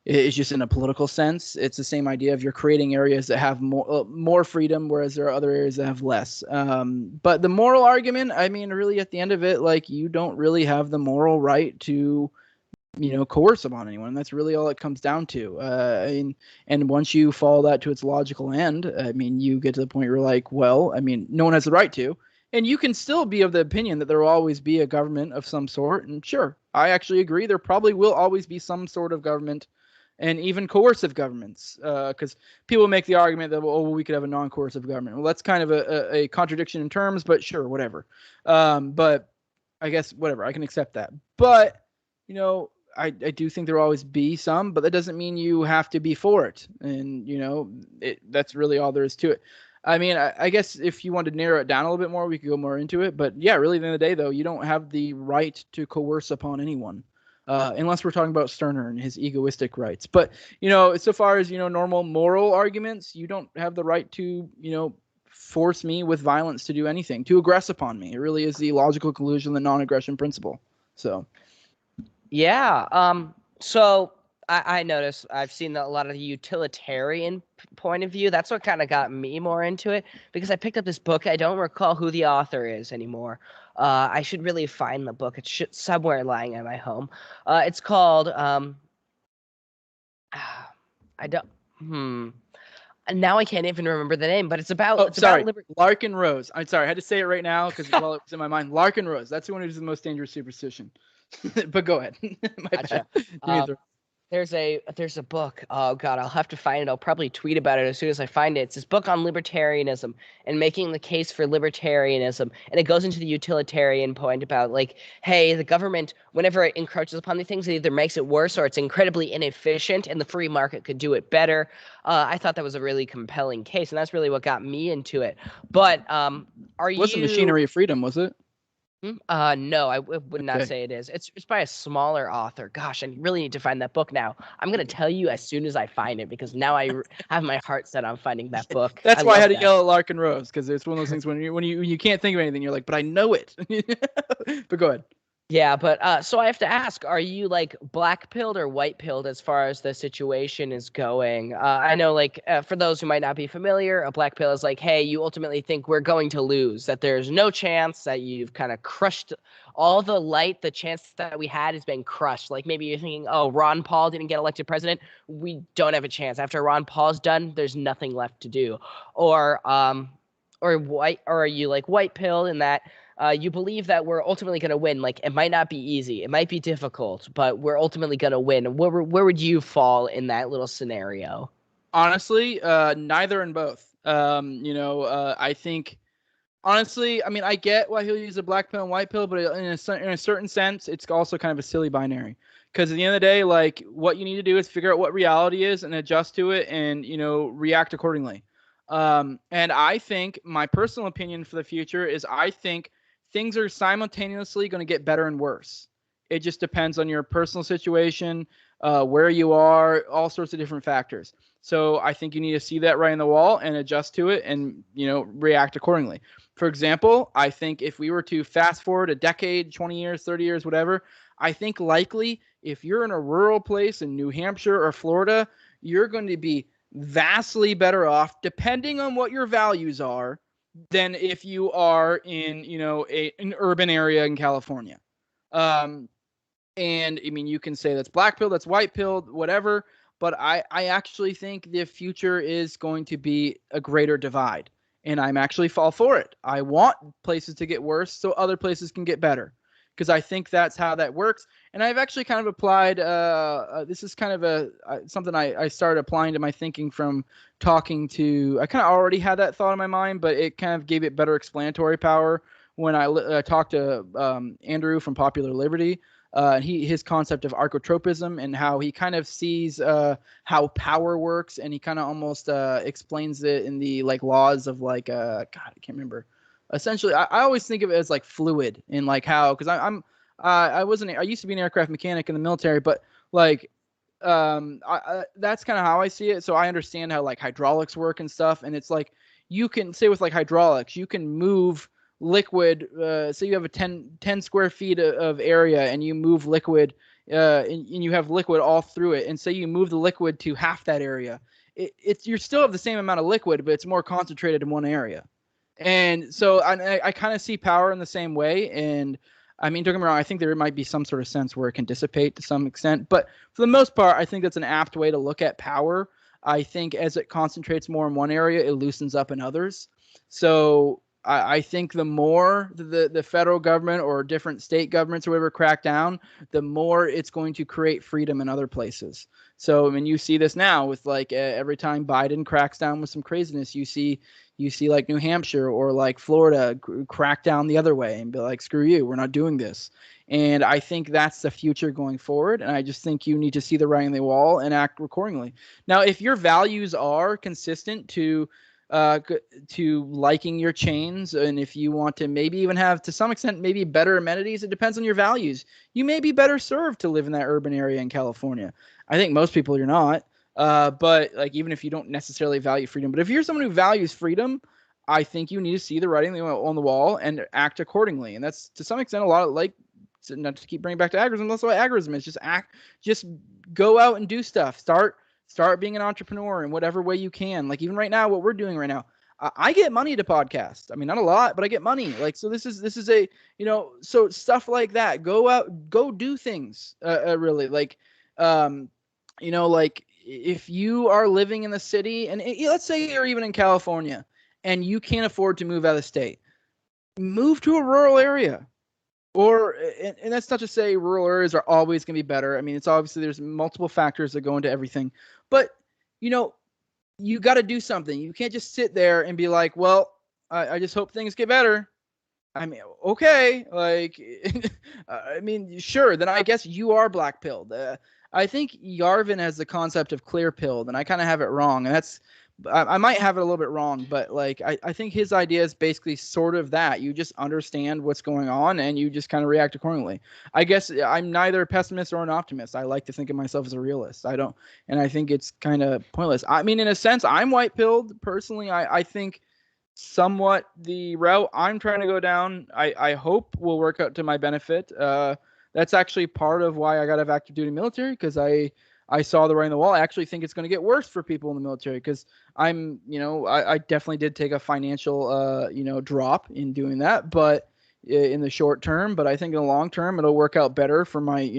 It's just in a political sense. It's the same idea of you're creating areas that have more freedom, whereas there are other areas that have less. But the moral argument, I mean, really at the end of it, like, you don't really have the moral right to, coerce upon anyone. That's really all it comes down to. And once you follow that to its logical end, I mean, you get to the point where you're like, well, I mean, no one has the right to. And you can still be of the opinion that there will always be a government of some sort. And sure, I actually agree. There probably will always be some sort of government, and even coercive governments, because people make the argument that, we could have a non-coercive government. Well, that's kind of a contradiction in terms, but sure, whatever. But I guess whatever, I can accept that. But, I do think there will always be some, but that doesn't mean you have to be for it. And, that's really all there is to it. I mean, I guess if you want to narrow it down a little bit more, we could go more into it. But yeah, really, at the end of the day, though, you don't have the right to coerce upon anyone, unless we're talking about Stirner and his egoistic rights. But, so far as, normal moral arguments, you don't have the right to, force me with violence to do anything, to aggress upon me. It really is the logical conclusion of the non-aggression principle. So. Yeah. So I noticed I've seen a lot of the utilitarian point of view. That's what kind of got me more into it, because I picked up this book. I don't recall who the author is anymore. I should really find the book. It's somewhere lying at my home. It's called I don't. And now I can't even remember the name, but it's about. Oh, sorry, Larkin Rose. I'm sorry, I had to say it right now because it was in my mind. Larkin Rose. That's the one who's the most dangerous superstition. But go ahead. Gotcha. There's a book. Oh God, I'll have to find it. I'll probably tweet about it as soon as I find it. It's this book on libertarianism and making the case for libertarianism, and it goes into the utilitarian point about like, hey, the government, whenever it encroaches upon these things, it either makes it worse or it's incredibly inefficient, and the free market could do it better. I thought that was a really compelling case, and that's really what got me into it. But are What's the you? Machinery of Freedom? Was it? No, I would not Okay. say it is. It's by a smaller author. Gosh, I really need to find that book now. I'm gonna tell you as soon as I find it because now have my heart set on finding that book. I That's why I love had to that. yell at Larkin Rose, because it's one of those things when you can't think of anything, you're like, but I know it. But go ahead. Yeah, but so I have to ask, are you like black pilled or white pilled as far as the situation is going? I know, like, for those who might not be familiar, a black pill is like, hey, you ultimately think we're going to lose, that there's no chance, that you've kind of crushed all the light, the chance that we had has been crushed. Like maybe you're thinking, oh, Ron Paul didn't get elected president. We don't have a chance. After Ron Paul's done, there's nothing left to do. Or white, or are you like white pilled in that you believe that we're ultimately going to win? Like it might not be easy, it might be difficult, but we're ultimately going to win. Where would you fall in that little scenario? Honestly, neither and both. I think honestly, I mean, I get why he'll use a black pill and white pill, but in a certain sense, it's also kind of a silly binary. Because at the end of the day, like what you need to do is figure out what reality is and adjust to it, and react accordingly. And I think my personal opinion for the future is I think things are simultaneously going to get better and worse. It just depends on your personal situation, where you are, all sorts of different factors. So I think you need to see that right in the wall and adjust to it and, react accordingly. For example, I think if we were to fast forward a decade, 20 years, 30 years, whatever, I think likely if you're in a rural place in New Hampshire or Florida, you're going to be vastly better off, depending on what your values are, than if you are in, an urban area in California. And I mean, you can say that's black pill, that's white pill, whatever. But I actually think the future is going to be a greater divide. And I'm actually all for it. I want places to get worse so other places can get better. Because I think that's how that works. And I've actually kind of applied, this is kind of something I started applying to my thinking from talking to, I kind of already had that thought in my mind, but it kind of gave it better explanatory power when I talked to Andrew from Popular Liberty. And his concept of archotropism and how he kind of sees how power works, and he kind of almost explains it in the like laws of like God, I can't remember. Essentially, I always think of it as like fluid and like how, because I used to be an aircraft mechanic in the military, but like that's kind of how I see it. So I understand how like hydraulics work and stuff, and it's like you can say with like hydraulics, you can move liquid, say you have a 10 square feet of area and you move liquid, and you have liquid all through it, and say you move the liquid to half that area, it's you still have the same amount of liquid, but it's more concentrated in one area. And so I kind of see power in the same way. And I mean, don't get me wrong, I think there might be some sort of sense where it can dissipate to some extent, but for the most part, I think that's an apt way to look at power. I think as it concentrates more in one area, it loosens up in others. So I think the more the federal government or different state governments or whatever crack down, the more it's going to create freedom in other places. So I mean, you see this now with like every time Biden cracks down with some craziness, you see like New Hampshire or like Florida crack down the other way and be like, screw you, we're not doing this. And I think that's the future going forward. And I just think you need to see the writing on the wall and act accordingly. Now, if your values are consistent to liking your chains, and if you want to maybe even have to some extent maybe better amenities, it depends on your values. You may be better served to live in that urban area in California. I think most people you're not. But like even if you don't necessarily value freedom, but if you're someone who values freedom, I think you need to see the writing on the wall and act accordingly. And that's to some extent a lot of like, not to keep bringing back to agorism, that's what agorism is. Just go out and do stuff. Start being an entrepreneur in whatever way you can. Like even right now, what we're doing right now, I get money to podcast. I mean, not a lot, but I get money. Like, so this is a, so stuff like that. Go out, go do things. Really, like, like if you are living in the city, and let's say you're even in California, and you can't afford to move out of the state, move to a rural area. Or, and that's not to say rural areas are always going to be better. I mean, it's obviously there's multiple factors that go into everything, but you got to do something. You can't just sit there and be like, well, I just hope things get better. I mean, okay, like, I mean, sure. Then I guess you are black pilled. I think Yarvin has the concept of clear pilled, and I kind of have it wrong. And I might have it a little bit wrong, but like, I think his idea is basically sort of that. You just understand what's going on, and you just kind of react accordingly. I guess I'm neither a pessimist or an optimist. I like to think of myself as a realist. I don't, and I think it's kind of pointless. I mean, in a sense, I'm white pilled personally. I think somewhat the route I'm trying to go down, I hope will work out to my benefit. That's actually part of why I got out of active duty military, because I saw the writing on the wall. I actually think it's going to get worse for people in the military, because I definitely did take a financial, drop in doing that, but in the short term, but I think in the long term, it'll work out better for my,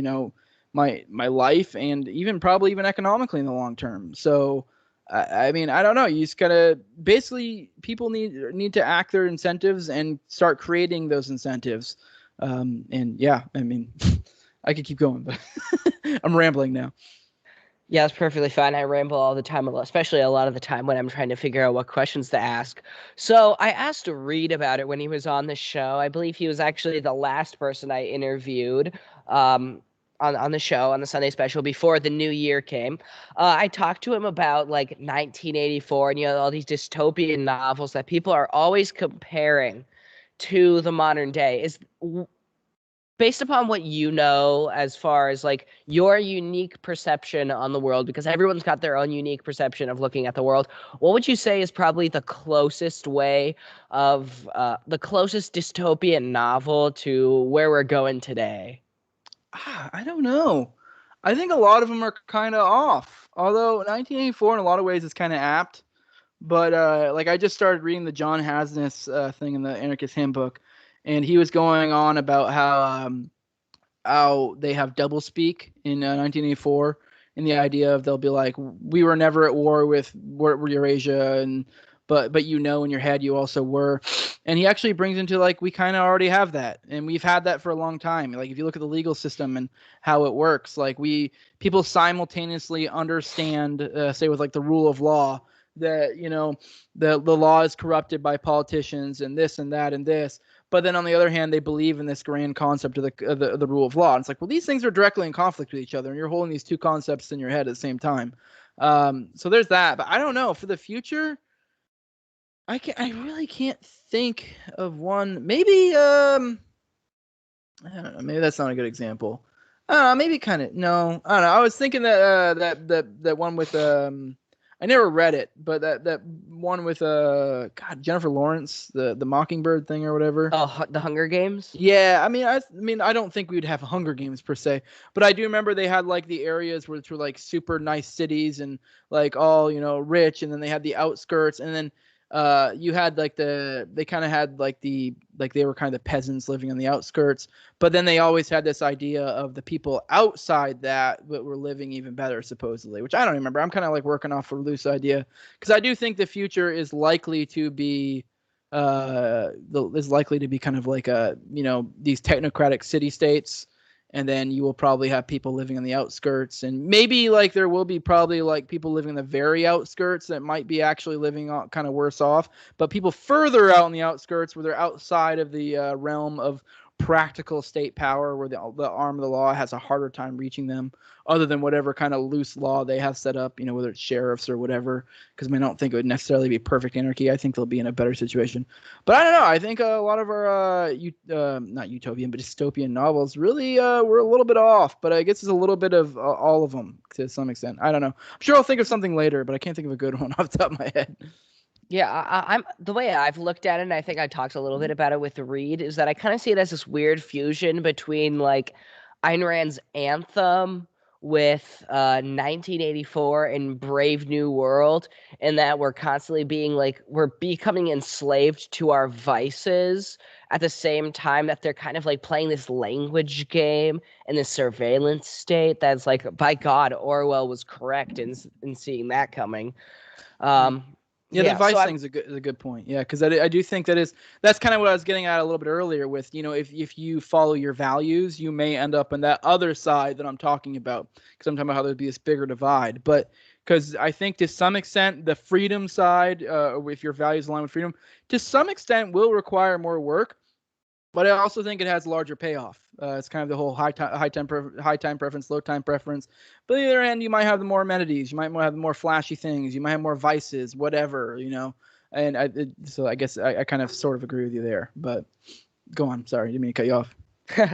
my life, and probably even economically in the long term. So, I mean, I don't know. You just gotta basically, people need to act their incentives and start creating those incentives. And yeah, I mean, I could keep going, but I'm rambling now. Yeah, it's perfectly fine. I ramble all the time, especially a lot of the time when I'm trying to figure out what questions to ask. So I asked Reed about it when he was on the show. I believe he was actually the last person I interviewed on the show, on the Sunday special, before the new year came. I talked to him about like 1984 and all these dystopian novels that people are always comparing to the modern day. Based upon what you know, as far as like your unique perception on the world, because everyone's got their own unique perception of looking at the world, what would you say is probably the closest way of the closest dystopian novel to where we're going today? I don't know. I think a lot of them are kind of off. Although 1984 in a lot of ways is kind of apt. But like, I just started reading the John Hasness thing in the Anarchist Handbook, and he was going on about how they have doublespeak in 1984, and the idea of they'll be like, we were never at war with Eurasia, and but in your head you also were. And he actually brings into like, we kind of already have that, and we've had that for a long time. Like, if you look at the legal system and how it works, like, people simultaneously understand, say with like the rule of law, that the law is corrupted by politicians and this and that and this. But then on the other hand, they believe in this grand concept of the rule of law. And it's like, well, these things are directly in conflict with each other, and you're holding these two concepts in your head at the same time. So there's that. But I don't know, for the future, I really can't think of one. Maybe I don't know. Maybe that's not a good example. Maybe kind of no. I don't know. I was thinking that one with I never read it, but that one with Jennifer Lawrence, the Mockingbird thing or whatever. Oh, the Hunger Games? Yeah, I mean I don't think we'd have Hunger Games per se, but I do remember they had like the areas which were like super nice cities and like all, rich, and then they had the outskirts, and then you had like they kind of had like they were kind of the peasants living on the outskirts, but then they always had this idea of the people outside that were living even better, supposedly, which I don't remember. I'm kind of like working off a loose idea, because I do think the future is likely to be kind of like these technocratic city states, and then you will probably have people living on the outskirts, and maybe like there will be probably like people living in the very outskirts that might be actually living kind of worse off, but people further out on the outskirts, where they're outside of the realm of practical state power, where the arm of the law has a harder time reaching them, other than whatever kind of loose law they have set up, whether it's sheriffs or whatever, because I don't think it would necessarily be perfect anarchy. I think they'll be in a better situation. But I don't know. I think a lot of our not utopian but dystopian novels really were a little bit off, but I guess it's a little bit of all of them to some extent. I don't know. I'm sure I'll think of something later, but I can't think of a good one off the top of my head. Yeah, I'm the way I've looked at it, and I think I talked a little bit about it with Reed, is that I kind of see it as this weird fusion between like Ayn Rand's Anthem with 1984 and Brave New World, in that we're constantly we're becoming enslaved to our vices at the same time that they're kind of like playing this language game and this surveillance state that's like, by God, Orwell was correct in seeing that coming. Yeah, the Yeah, advice so thing's a good point. Yeah, because I do think that's kind of what I was getting at a little bit earlier with, if you follow your values, you may end up on that other side that I'm talking about. Because I'm talking about how there'd be this bigger divide. But because I think to some extent the freedom side, if your values align with freedom, to some extent will require more work. But I also think it has a larger payoff. It's kind of the whole high time preference, low time preference. But on the other hand, you might have the more amenities. You might have the more flashy things. You might have more vices, whatever, And so I guess I kind of sort of agree with you there. But go on. Sorry, didn't mean to cut you off.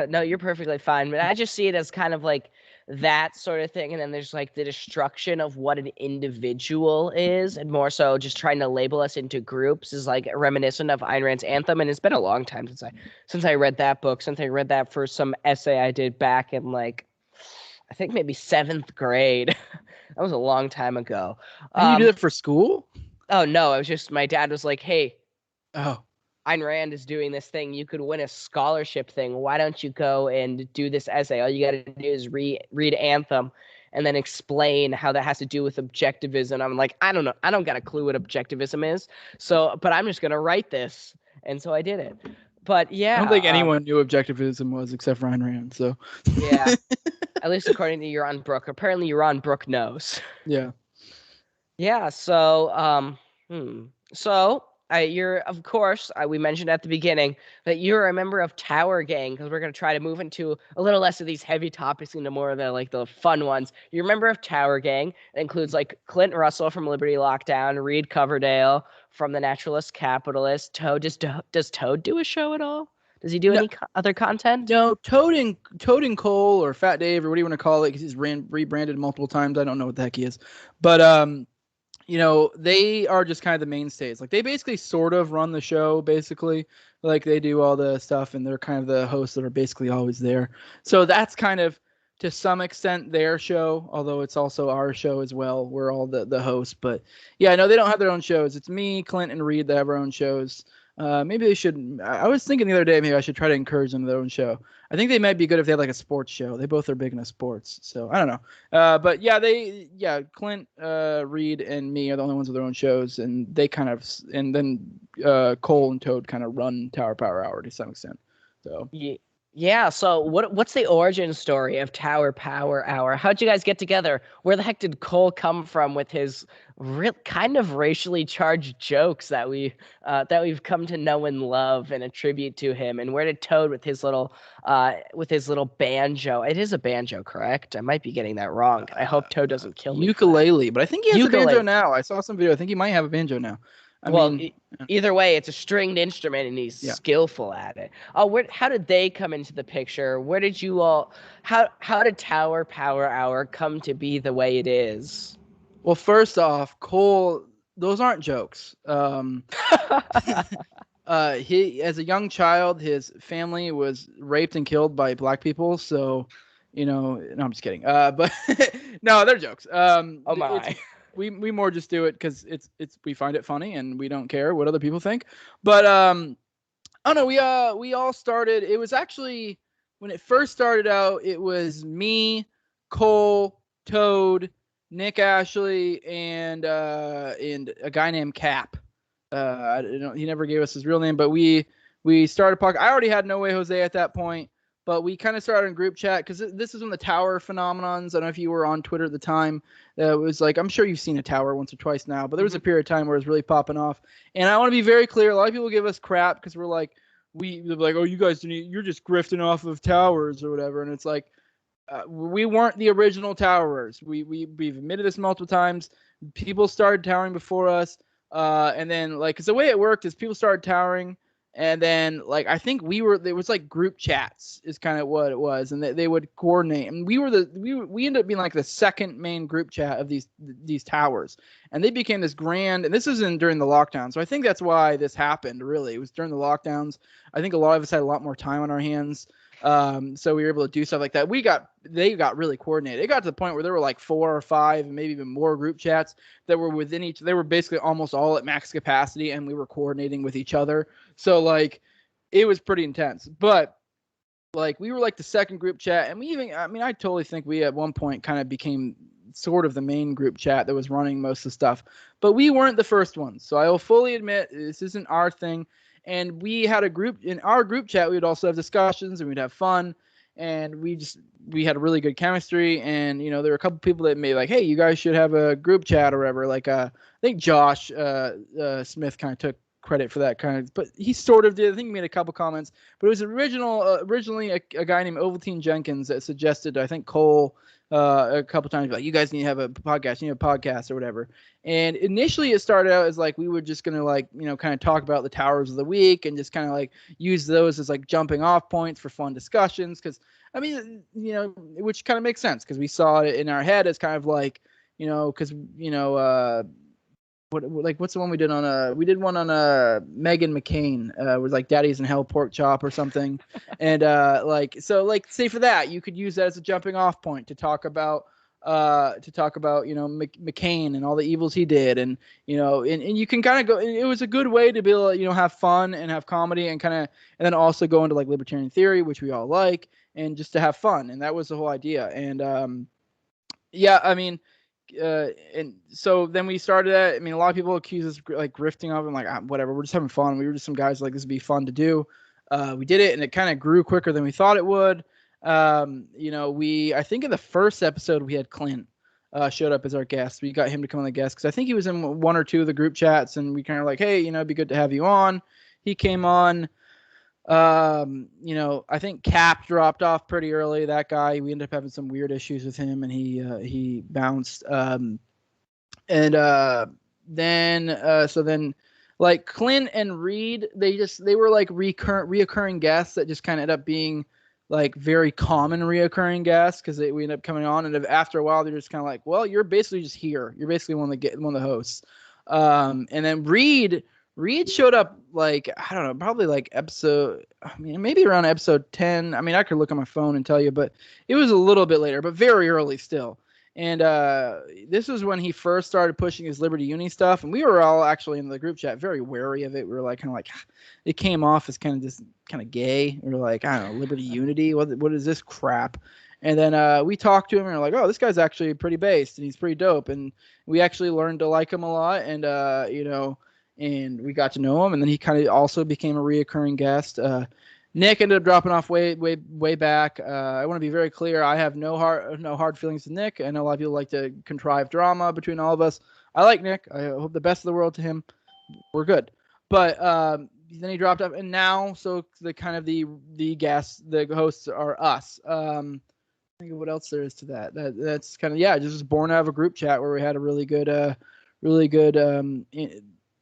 no, you're perfectly fine. But I just see it as kind of like that sort of thing. And then there's like the destruction of what an individual is, and more so just trying to label us into groups is like reminiscent of Ayn Rand's Anthem. And it's been a long time since I read that book, since I read that for some essay I did back in like, I think maybe 7th grade. That was a long time ago. And you do that for school? Oh no, it was just my dad was like, hey, Oh. Ayn Rand is doing this thing. You could win a scholarship thing. Why don't you go and do this essay? All you got to do is read Anthem and then explain how that has to do with objectivism. I'm like, I don't know. I don't got a clue what objectivism is. So, but I'm just going to write this. And so I did it. But yeah. I don't think anyone knew objectivism was except for Ayn Rand. So. Yeah. At least according to Yaron Brook. Apparently Yaron Brook knows. Yeah. Yeah. So, So of course, we mentioned at the beginning that you're a member of Tower Gang, because we're going to try to move into a little less of these heavy topics into more of the fun ones. You're a member of Tower Gang. It includes like Clint Russell from Liberty Lockdown, Reed Coverdale from The Naturalist Capitalist. Toad, does Toad do a show at all? Does he do any other content? No, Toad and Cole, or Fat Dave, or what do you want to call it, because he's rebranded multiple times. I don't know what the heck he is. But they are just kind of the mainstays. Like, they basically sort of run the show, basically. Like, they do all the stuff, and they're kind of the hosts that are basically always there. So that's kind of, to some extent, their show, although it's also our show as well. We're all the hosts. But, yeah, no, they don't have their own shows. It's me, Clint, and Reed that have our own shows. Maybe they should. I was thinking the other day, maybe I should try to encourage them to their own show. I think they might be good if they had like a sports show. They both are big into sports, so I don't know. But yeah, Clint, Reed, and me are the only ones with their own shows, and they kind of, and then Cole and Toad kind of run Tower Power Hour to some extent. So yeah. So what's the origin story of Tower Power Hour? How'd you guys get together? Where the heck did Cole come from with his kind of racially charged jokes that we've come to know and love and attribute to him? And where did Toad with his little banjo? It is a banjo, correct? I might be getting that wrong. I hope Toad doesn't kill me. Ukulele, but I think he has a banjo now. I saw some video. I think he might have a banjo now. I mean, either way, it's a stringed instrument, and he's skillful at it. Oh, how did they come into the picture? Where did you all? How did Tower Power Hour come to be the way it is? Well, first off, Cole, those aren't jokes. He, as a young child, his family was raped and killed by black people. So, no, I'm just kidding. But no, they're jokes. Oh my. We more just do it because we find it funny and we don't care what other people think. But oh no, we all started. It was actually, when it first started out, it was me, Cole, Toad, Nick Ashley, and a guy named Cap. He never gave us his real name, but we started podcast. I already had No Way Jose at that point, but we kind of started in group chat because this is when the tower phenomenons. I don't know if you were on Twitter at the time. It was like, I'm sure you've seen a tower once or twice now, but there was a period of time where it was really popping off. And I want to be very clear. A lot of people give us crap because they're like, oh, you guys, you're just grifting off of towers or whatever. And it's like, we weren't the original towerers. We've admitted this multiple times. People started towering before us. And then, like, because the way it worked is people started towering, and then, like, I think there was like group chats is kind of what it was, and they would coordinate, and we ended up being like the second main group chat of these towers, and they became this grand, and this isn't during the lockdown, so I think that's why this happened. Really, it was during the lockdowns. I think a lot of us had a lot more time on our hands. So we were able to do stuff like that. They got really coordinated. It got to the point where there were like 4 or 5 and maybe even more group chats that were within each. They were basically almost all at max capacity, and we were coordinating with each other. So like, it was pretty intense. But like, we were like the second group chat, and I totally think we at one point kind of became sort of the main group chat that was running most of the stuff. But we weren't the first ones. So I will fully admit this isn't our thing. And we had a group in our group chat. We would also have discussions and we'd have fun. And we had a really good chemistry. And, you know, there were a couple people that made like, hey, you guys should have a group chat or whatever. Like, I think Josh Smith kind of took credit for that kind of, but he sort of did. I think he made a couple comments, but it was originally a guy named Ovaltine Jenkins that suggested, I think Cole a couple times, like, you guys need to have a podcast, you need a podcast or whatever. And initially it started out as like, we were just going to like, you know, kind of talk about the towers of the week and just kind of like use those as like jumping off points for fun discussions. Cause I mean, you know, which kind of makes sense because we saw it in our head as kind of like, you know, cause you know, what's the one we did on we did one on Meghan McCain was like Daddy's in Hell pork chop or something. And like, so like, say for that, you could use that as a jumping off point to talk about you know, McCain and all the evils he did. And, you know, and you can kind of go, it was a good way to be able to, you know, have fun and have comedy and kind of, and then also go into like libertarian theory, which we all like, and just to have fun. And that was the whole idea. And yeah, I mean, and so then we started that. I mean, a lot of people accuse us like grifting off and like, whatever, we're just having fun. We were just some guys like, this would be fun to do. We did it and it kind of grew quicker than we thought it would. You know, I think in the first episode we had Clint showed up as our guest. We got him to come on the guest because I think he was in one or two of the group chats and we kind of like, hey, you know, it'd be good to have you on. He came on. You know, I think Cap dropped off pretty early. That guy, we ended up having some weird issues with him, and he bounced. Then like Clint and Reed, they were like reoccurring guests that just kind of ended up being like very common reoccurring guests because we ended up coming on, and after a while they're just kind of like, well, you're basically just here. You're basically one of the hosts. And then Reed showed up like, I don't know, probably like maybe around episode 10. I mean, I could look on my phone and tell you, but it was a little bit later, but very early still. And this was when he first started pushing his Liberty Uni stuff. And we were all actually in the group chat very wary of it. We were like, kind of like, it came off as kind of just kind of gay. We were like, I don't know, Liberty Unity. What is this crap? And then we talked to him and we're like, oh, this guy's actually pretty based and he's pretty dope. And we actually learned to like him a lot. And, you know, and we got to know him, and then he kind of also became a reoccurring guest. Nick ended up dropping off way back. I want to be very clear. I have no hard feelings to Nick. I know a lot of people like to contrive drama between all of us. I like Nick. I hope the best of the world to him. We're good. But then he dropped off, and now so the kind of the guests, the hosts are us. Think of what else there is to that. That's kind of just born out of a group chat where we had a really good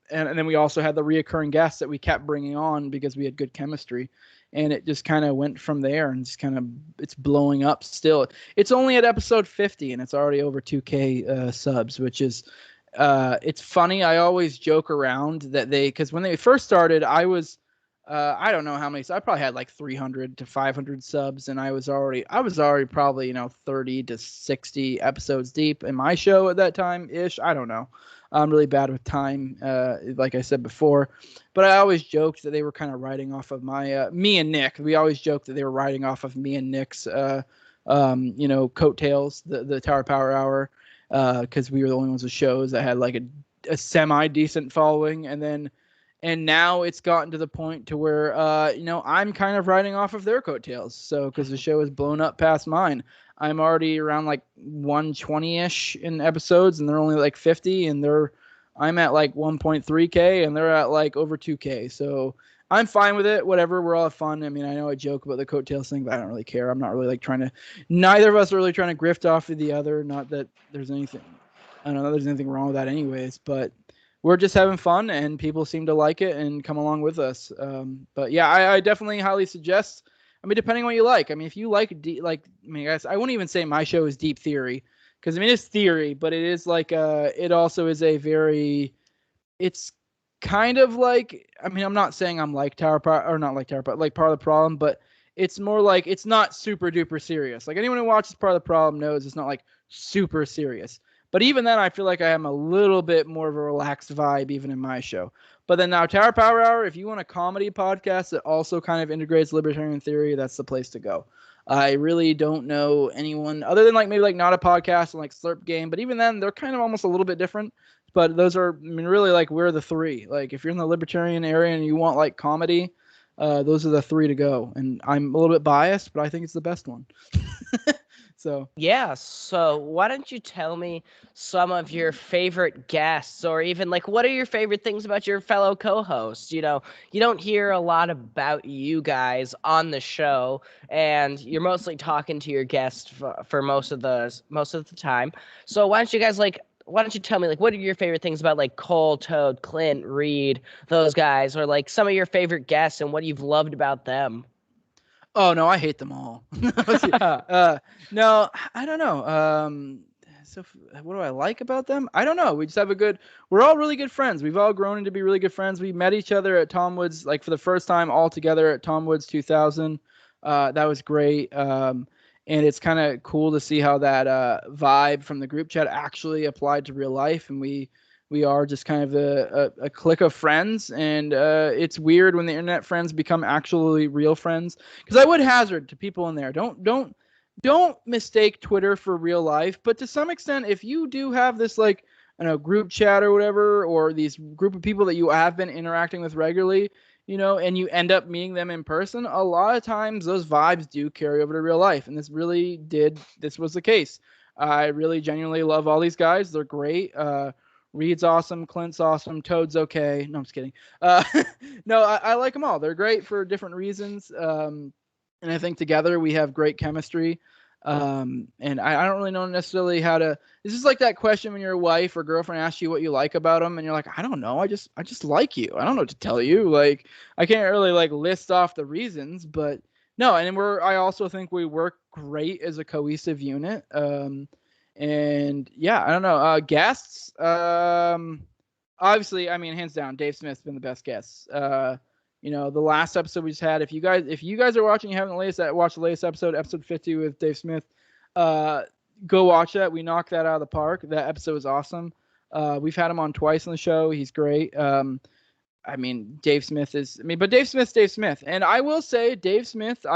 and then we also had the reoccurring guests that we kept bringing on because we had good chemistry, and it just kind of went from there, and just kind of it's blowing up still. It's only at episode 50 and it's already over 2K subs, which is it's funny. I always joke around that because when they first started, I was I don't know how many. So I probably had like 300 to 500 subs, and I was already probably 30 to 60 episodes deep in my show at that time ish. I don't know. I'm really bad with time, like I said before. But I always joked that they were kind of riding off of me and Nick. We always joked that they were riding off of me and Nick's, coattails, the Tower Power Hour, because we were the only ones with shows that had like a semi-decent following. And now it's gotten to the point to where, I'm kind of riding off of their coattails. So because the show has blown up past mine. I'm already around like 120-ish in episodes, and they're only like 50, and I'm at like 1.3K, and they're at like over 2K. So I'm fine with it. Whatever. We're all have fun. I mean, I know I joke about the coattails thing, but I don't really care. I'm not really like neither of us are really trying to grift off of the other. Not that there's anything, I don't know, there's anything wrong with that anyways, but we're just having fun, and people seem to like it and come along with us. But yeah, I definitely highly suggest. I mean, depending on what you like. I mean, if you like, guys, I wouldn't even say my show is deep theory, because I mean it's theory, but it is like it also is it's kind of like, I mean, I'm not saying I'm like Tower Power, or not like Tower Power, like Part of the Problem, but it's more like it's not super duper serious. Like anyone who watches Part of the Problem knows it's not like super serious. But even then, I feel like I am a little bit more of a relaxed vibe even in my show. But then now Tower Power Hour, if you want a comedy podcast that also kind of integrates libertarian theory, that's the place to go. I really don't know anyone other than like maybe like Not a Podcast and like Slurp Game, but even then they're kind of almost a little bit different. But those are, I mean, really like we're the three. Like if you're in the libertarian area and you want like comedy, those are the three to go. And I'm a little bit biased, but I think it's the best one. So Yeah, so why don't you tell me some of your favorite guests, or even like what are your favorite things about your fellow co-hosts? You know, you don't hear a lot about you guys on the show, and you're mostly talking to your guests for most of the time. So why don't you guys why don't you tell me like what are your favorite things about like Cole, Toad, Clint, Reed, those guys, or like some of your favorite guests and what you've loved about them? oh no, I hate them all. No, I don't know. So what do I like about them? I don't know. We just have we're all really good friends. We've all grown into be really good friends. We met each other at Tom Woods, like for the first time all together at Tom Woods 2000. That was great. And it's kind of cool to see how that vibe from the group chat actually applied to real life. And we are just kind of a clique of friends, and it's weird when the internet friends become actually real friends. Because I would hazard to people in there, don't mistake Twitter for real life. But to some extent, if you do have this like I don't know group chat or whatever, or these group of people that you have been interacting with regularly, you know, and you end up meeting them in person, a lot of times those vibes do carry over to real life, and this was the case. I really genuinely love all these guys. They're great. Reed's awesome. Clint's awesome. Toad's okay. No, I'm just kidding. No, I like them all. They're great for different reasons. And I think together we have great chemistry. And I don't really know necessarily how to. This is like that question when your wife or girlfriend asks you what you like about them, and you're like, I don't know. I just like you. I don't know what to tell you. Like I can't really like list off the reasons, but no. And I also think we work great as a cohesive unit. And yeah, I don't know. Guests. Obviously, I mean, hands down, Dave Smith's been the best guest. You know, the last episode we just had. If you guys are watching, you haven't watched the latest episode 50 with Dave Smith, go watch that. We knocked that out of the park. That episode was awesome. We've had him on twice on the show. He's great. I mean, Dave Smith's Dave Smith. And I will say, Dave Smith,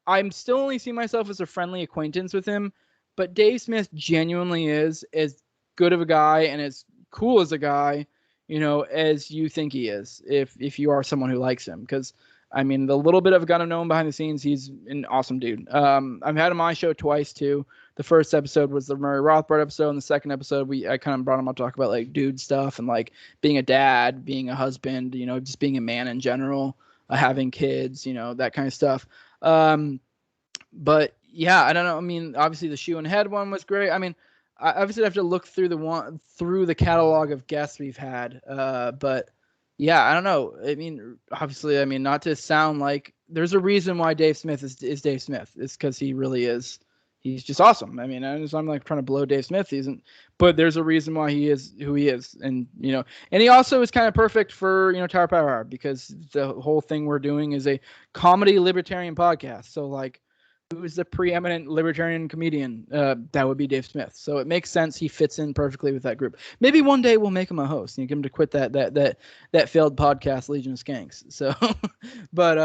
I'm still only seeing myself as a friendly acquaintance with him. But Dave Smith genuinely is as good of a guy and as cool as a guy, you know, as you think he is, if you are someone who likes him. Because, I mean, the little bit I've gotten to know him behind the scenes, he's an awesome dude. I've had him on my show twice, too. The first episode was the Murray Rothbard episode. And the second episode, I kind of brought him up to talk about, like, dude stuff and, like, being a dad, being a husband, you know, just being a man in general, having kids, you know, that kind of stuff. But yeah, I don't know. I mean, obviously the shoe and head one was great. I mean, I obviously have to look through the catalog of guests we've had. But yeah, I don't know. I mean, obviously, I mean, not to sound like there's a reason why Dave Smith is Dave Smith. It's because he really is. He's just awesome. I mean, I'm like trying to blow Dave Smith. He isn't, but there's a reason why he is who he is. And, you know, and he also is kind of perfect for, you know, Tower Power Hour, because the whole thing we're doing is a comedy libertarian podcast. So like, who's the preeminent libertarian comedian? That would be Dave Smith. So it makes sense. He fits in perfectly with that group. Maybe one day we'll make him a host and get him to quit that failed podcast, Legion of Skanks. So, but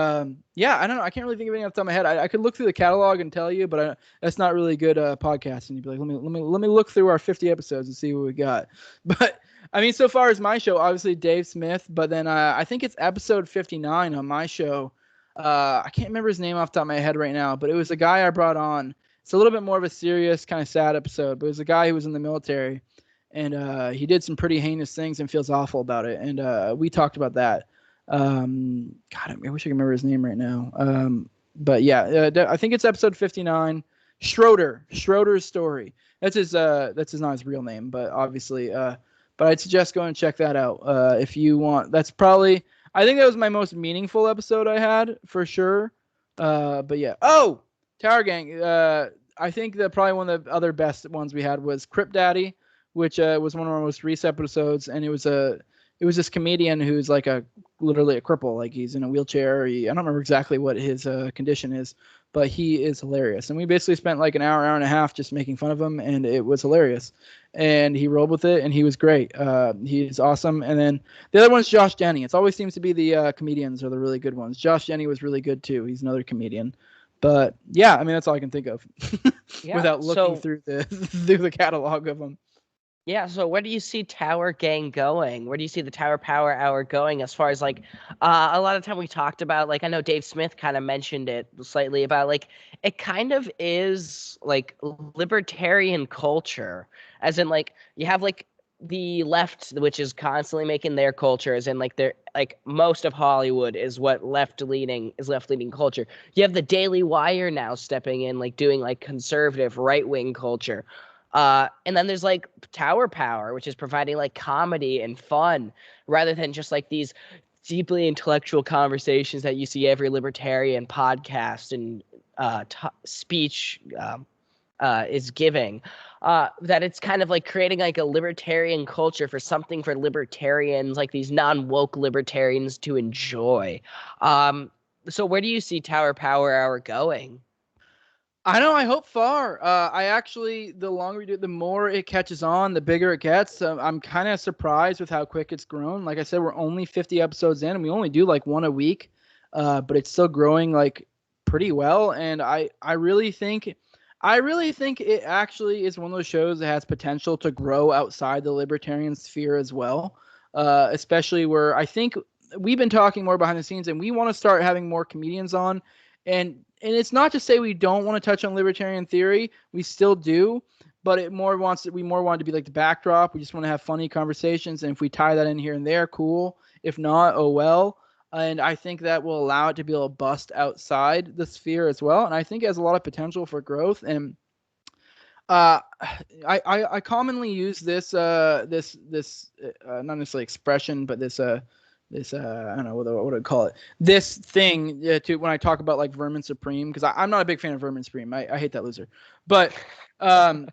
yeah, I don't know. I can't really think of anything off the top of my head. I could look through the catalog and tell you, but that's not really good podcasting. You'd be like, let me look through our 50 episodes and see what we got. But I mean, so far as my show, obviously Dave Smith, but then I think it's episode 59 on my show. I can't remember his name off the top of my head right now, but it was a guy I brought on. It's a little bit more of a serious, kind of sad episode, but it was a guy who was in the military, and he did some pretty heinous things and feels awful about it. And we talked about that. God, I wish I could remember his name right now. But yeah, I think it's episode 59. Schroeder's story. That's not his real name, but obviously, but I'd suggest going and check that out if you want. I think that was my most meaningful episode I had for sure. But yeah. Oh, Tower Gang. I think that probably one of the other best ones we had was Crip Daddy, which was one of our most recent episodes, and it was this comedian who's like literally a cripple, like he's in a wheelchair. I don't remember exactly what his condition is, but he is hilarious. And we basically spent like an hour and a half just making fun of him, and it was hilarious. And he rolled with it, and he was great. He's awesome. And then the other one's Josh Jenny. It always seems to be the comedians are the really good ones. Josh Jenny was really good too. He's another comedian. But yeah, I mean, that's all I can think of Yeah. without looking So through the catalog of them. yeah, so where do you see Tower Gang going? Where do you see the Tower Power Hour going as far as like a lot of time we talked about like I know Dave Smith kind of mentioned it slightly about like it kind of is like libertarian culture as in like you have like the left which is constantly making their culture as in like they're like most of Hollywood is what left leaning culture. You have the Daily Wire now stepping in like doing like conservative right-wing culture. And then there's like Tower Power, which is providing like comedy and fun rather than just like these deeply intellectual conversations that you see every libertarian podcast and speech is giving. That it's kind of like creating like a libertarian culture for something for libertarians, like these non-woke libertarians to enjoy. So where do you see Tower Power Hour going? I know. I hope far. I actually, the longer we do it, the more it catches on, the bigger it gets. I'm kind of surprised with how quick it's grown. Like I said, we're only 50 episodes in, and we only do like one a week, but it's still growing like pretty well. And I really think it actually is one of those shows that has potential to grow outside the libertarian sphere as well. Especially where I think we've been talking more behind the scenes, and we want to start having more comedians on. And it's not to say we don't want to touch on libertarian theory. We still do, but we more want it to be like the backdrop. We just want to have funny conversations, and if we tie that in here and there, cool. If not, oh well. And I think that will allow it to be able to bust outside the sphere as well. And I think it has a lot of potential for growth. And I commonly use this not necessarily expression, but this I don't know what I'd call it. This thing to when I talk about like Vermin Supreme, because I'm not a big fan of Vermin Supreme. I hate that loser. But I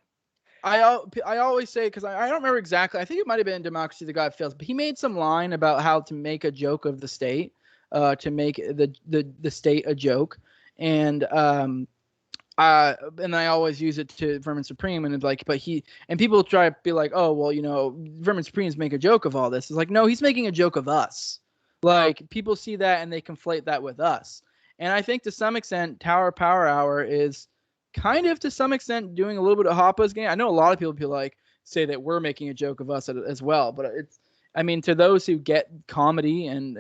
always say, because I don't remember exactly. I think it might have been Democracy the God Fails, but he made some line about how to make a joke of the state, to make the state a joke, and I always use it to Vermin Supreme, and it's like, and people try to be like, oh, well, Vermin Supremes make a joke of all this. It's like, no, he's making a joke of us. Like, people see that and they conflate that with us. And I think to some extent, Tower Power Hour is kind of to some extent doing a little bit of Hoppa's game. I know a lot of people say that we're making a joke of us as well, but I mean, to those who get comedy and,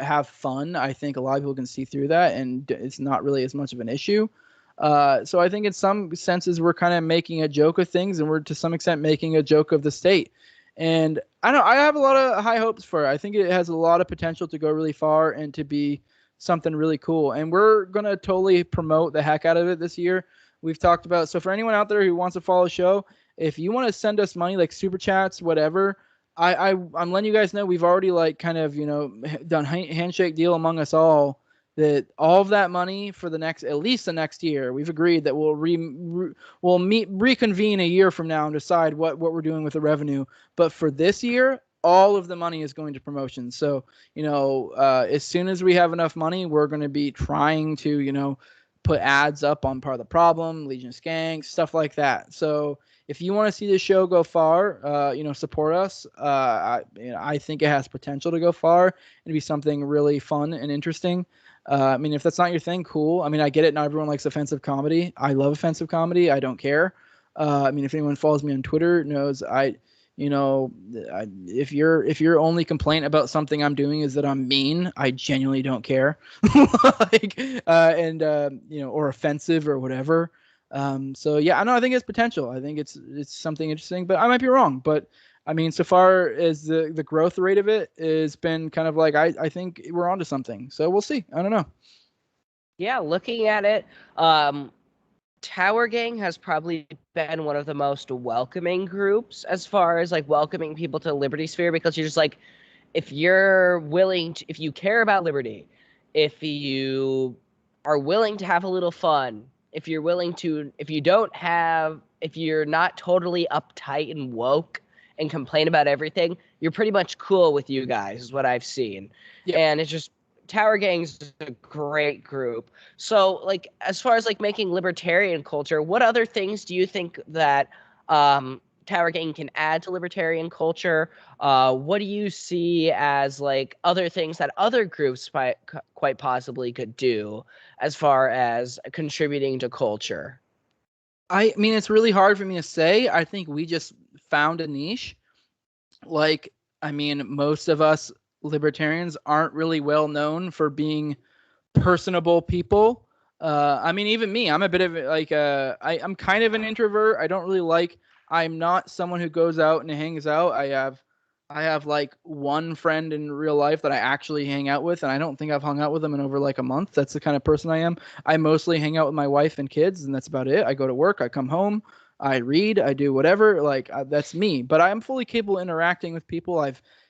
have fun, I think a lot of people can see through that, and it's not really as much of an issue. So I think in some senses we're kind of making a joke of things, and we're to some extent making a joke of the state. And I have a lot of high hopes for it. I think it has a lot of potential to go really far and to be something really cool. And we're going to totally promote the heck out of it this year. We've talked about, so for anyone out there who wants to follow the show, if you want to send us money, like super chats, whatever, I'm letting you guys know we've already kind of, done handshake deal among us all, that all of that money for at least the next year, we've agreed that we'll reconvene a year from now and decide what we're doing with the revenue. But for this year, all of the money is going to promotions. So, as soon as we have enough money, we're going to be trying to, put ads up on Part of the Problem, Legion of Skanks, stuff like that. So if you want to see the show go far, support us. I think it has potential to go far and be something really fun and interesting. I mean, if that's not your thing, cool. I mean, I get it. Not everyone likes offensive comedy. I love offensive comedy. I don't care. I mean, if anyone follows me on Twitter knows if your only complaint about something I'm doing is that I'm mean, I genuinely don't care. Or offensive or whatever. So yeah, I think it's potential. I think it's something interesting, but I might be wrong. But I mean, so far as the growth rate of it has been kind of like, I think we're onto something. So we'll see. I don't know. Yeah, looking at it, Tower Gang has probably been one of the most welcoming groups as far as like welcoming people to the Liberty Sphere, because you're just like, if you're willing to, if you care about liberty, if you are willing to have a little fun, if you're not totally uptight and woke and complain about everything, you're pretty much cool with you guys, is what I've seen. Yep. And it's just, Tower Gang's a great group. So, as far as making libertarian culture, what other things do you think that tower gang can add to libertarian culture? What do you see as like other things that other groups quite possibly could do as far as contributing to culture? I mean, it's really hard for me to say. I think we just found a niche. Like, I mean, most of us libertarians aren't really well known for being personable people. I mean, even me, I'm a bit of like I'm kind of an introvert. I don't really like. I'm not someone who goes out and hangs out. I have like one friend in real life that I actually hang out with, and I don't think I've hung out with them in over like a month. That's the kind of person I am. I mostly hang out with my wife and kids, and that's about it. I go to work, I come home, I read, I do whatever. Like that's me. But I'm fully capable of interacting with people.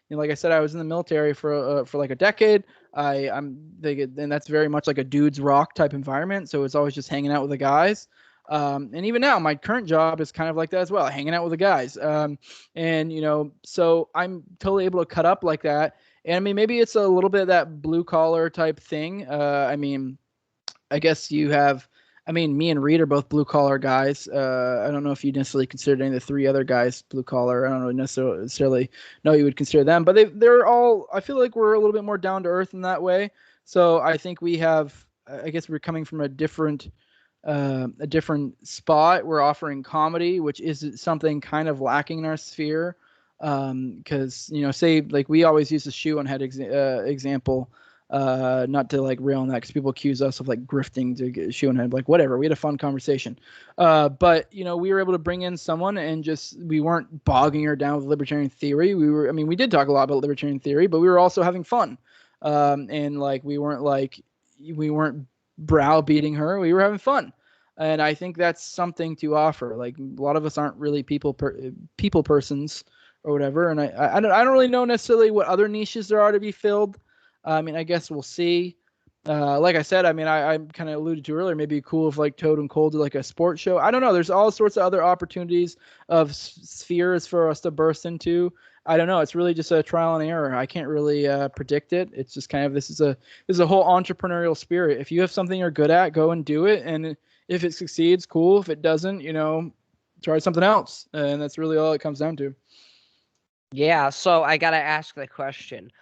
Like I said, I was in the military for like a decade. And that's very much like a dude's rock type environment. So it's always just hanging out with the guys. And even now, my current job is kind of like that as well, hanging out with the guys. And so I'm totally able to cut up like that. And I mean, maybe it's a little bit of that blue collar type thing. I mean, I guess me and Reed are both blue collar guys. I don't know if you necessarily consider any of the three other guys blue collar. I don't really necessarily know you would consider them, but they're all. I feel like we're a little bit more down to earth in that way. So I think we have. I guess we're coming from a different spot. We're offering comedy, which is something kind of lacking in our sphere. Because say like we always use the shoe and head example. Not to like rail on that because people accuse us of like grifting to get shoe and head, like whatever. We had a fun conversation. But we were able to bring in someone and we weren't bogging her down with libertarian theory. We did talk a lot about libertarian theory, but we were also having fun. And like we weren't browbeating her. We were having fun. And I think that's something to offer. Like a lot of us aren't really people persons or whatever. And I don't really know necessarily what other niches there are to be filled. I mean, I guess we'll see. Like I said, I mean, I kind of alluded to earlier, maybe cool if like Toad and Cole did like a sports show. I don't know. There's all sorts of other opportunities of spheres for us to burst into. I don't know. It's really just a trial and error. I can't really predict it. It's just kind of this is a whole entrepreneurial spirit. If you have something you're good at, go and do it. And if it succeeds, cool. If it doesn't, try something else. And that's really all it comes down to. Yeah. So I gotta ask the question.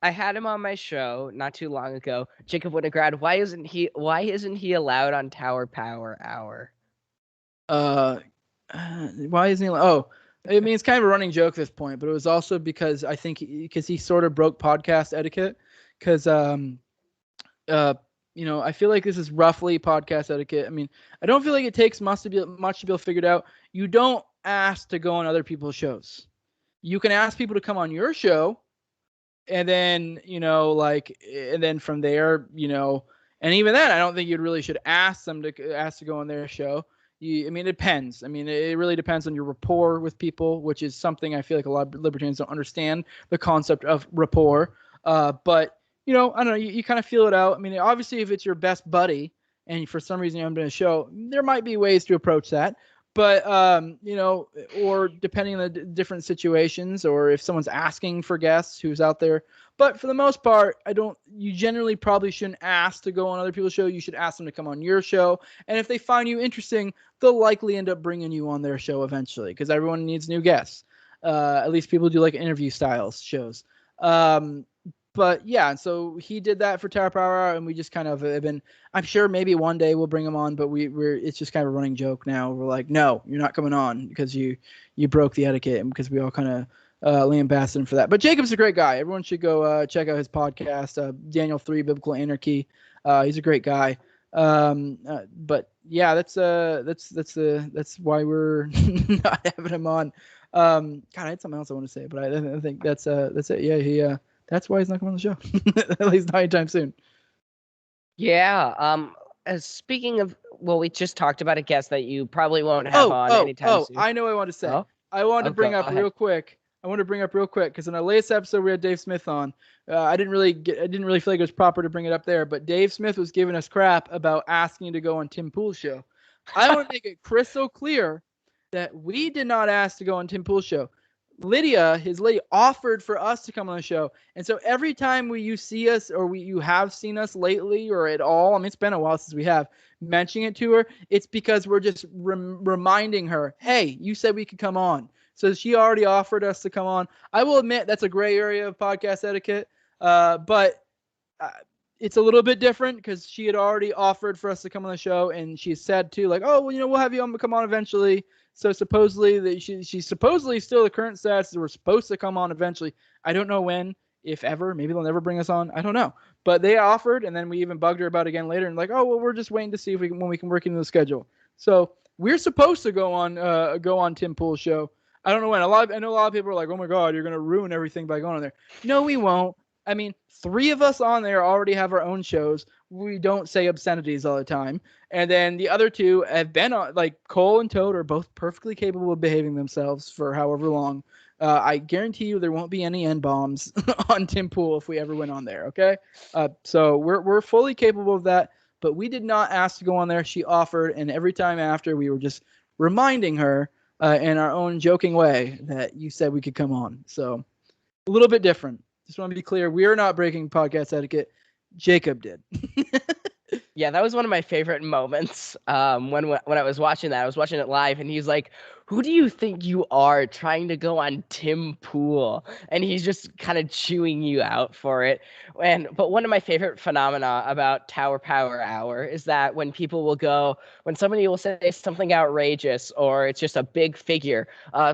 I had him on my show not too long ago. Jacob Winograd. Why isn't he allowed on Tower Power Hour? Why isn't he? Oh, I mean, it's kind of a running joke at this point, but it was also because I think he sort of broke podcast etiquette. Because I feel like this is roughly podcast etiquette. I mean, I don't feel like it takes much to be able figured out. You don't ask to go on other people's shows. You can ask people to come on your show. And then, and then from there, and even then, I don't think you really should ask them to go on their show. It depends. I mean, it really depends on your rapport with people, which is something I feel like a lot of libertarians don't understand the concept of rapport. But, I don't know, you kind of feel it out. I mean, obviously, if it's your best buddy and for some reason you haven't been on a show, there might be ways to approach that. But, or depending on the different situations, or if someone's asking for guests who's out there. But for the most part, you generally probably shouldn't ask to go on other people's show. You should ask them to come on your show. And if they find you interesting, they'll likely end up bringing you on their show eventually, because everyone needs new guests. At least people do like interview styles shows. But yeah, and so he did that for Tower Power Hour, and we just kind of have been. I'm sure maybe one day we'll bring him on, but it's just kind of a running joke now. We're like, no, you're not coming on because you broke the etiquette, and because we all kind of lambasted him for that. But Jacob's a great guy. Everyone should go check out his podcast, Daniel 3 Biblical Anarchy. He's a great guy. But yeah, that's why we're not having him on. God, I had something else I want to say, but I think that's it. Yeah, that's why he's not coming on the show. At least not anytime soon. Yeah. Speaking of, we just talked about a guest that you probably won't have on anytime soon. I know what I want to say. I wanted to bring up real quick. Because in our latest episode we had Dave Smith on. I didn't really feel like it was proper to bring it up there, but Dave Smith was giving us crap about asking to go on Tim Pool's show. I want to make it crystal clear that we did not ask to go on Tim Pool's show. Lydia, his lady, offered for us to come on the show. And so every time you see us or you have seen us lately or at all, I mean, it's been a while since we have mentioning it to her. It's because we're just reminding her, hey, you said we could come on. So she already offered us to come on. I will admit that's a gray area of podcast etiquette, but it's a little bit different because she had already offered for us to come on the show, and she said too, like, oh, well, we'll have you on, come on eventually. So supposedly, she's supposedly still the current status. We're supposed to come on eventually. I don't know when, if ever. Maybe they'll never bring us on. I don't know. But they offered, and then we even bugged her about it again later, and like, oh, well, we're just waiting to see if when we can work into the schedule. So we're supposed to go on Tim Pool's show. I don't know when. I know a lot of people are like, oh my God, you're gonna ruin everything by going on there. No, we won't. I mean, 3 of us on there already have our own shows. We don't say obscenities all the time. And then the other 2 have been on, like Cole and Toad are both perfectly capable of behaving themselves for however long. I guarantee you there won't be any N-bombs on Tim Pool if we ever went on there, okay? So we're fully capable of that, but we did not ask to go on there. She offered, and every time after we were just reminding her in our own joking way that you said we could come on. So a little bit different. Just want to be clear, we are not breaking podcast etiquette. Jacob did. Yeah, that was one of my favorite moments. When I was watching that, I was watching it live, and he's like, "Who do you think you are trying to go on Tim Pool?" And he's just kind of chewing you out for it. But one of my favorite phenomena about Tower Power Hour is that when somebody will say something outrageous or it's just a big figure,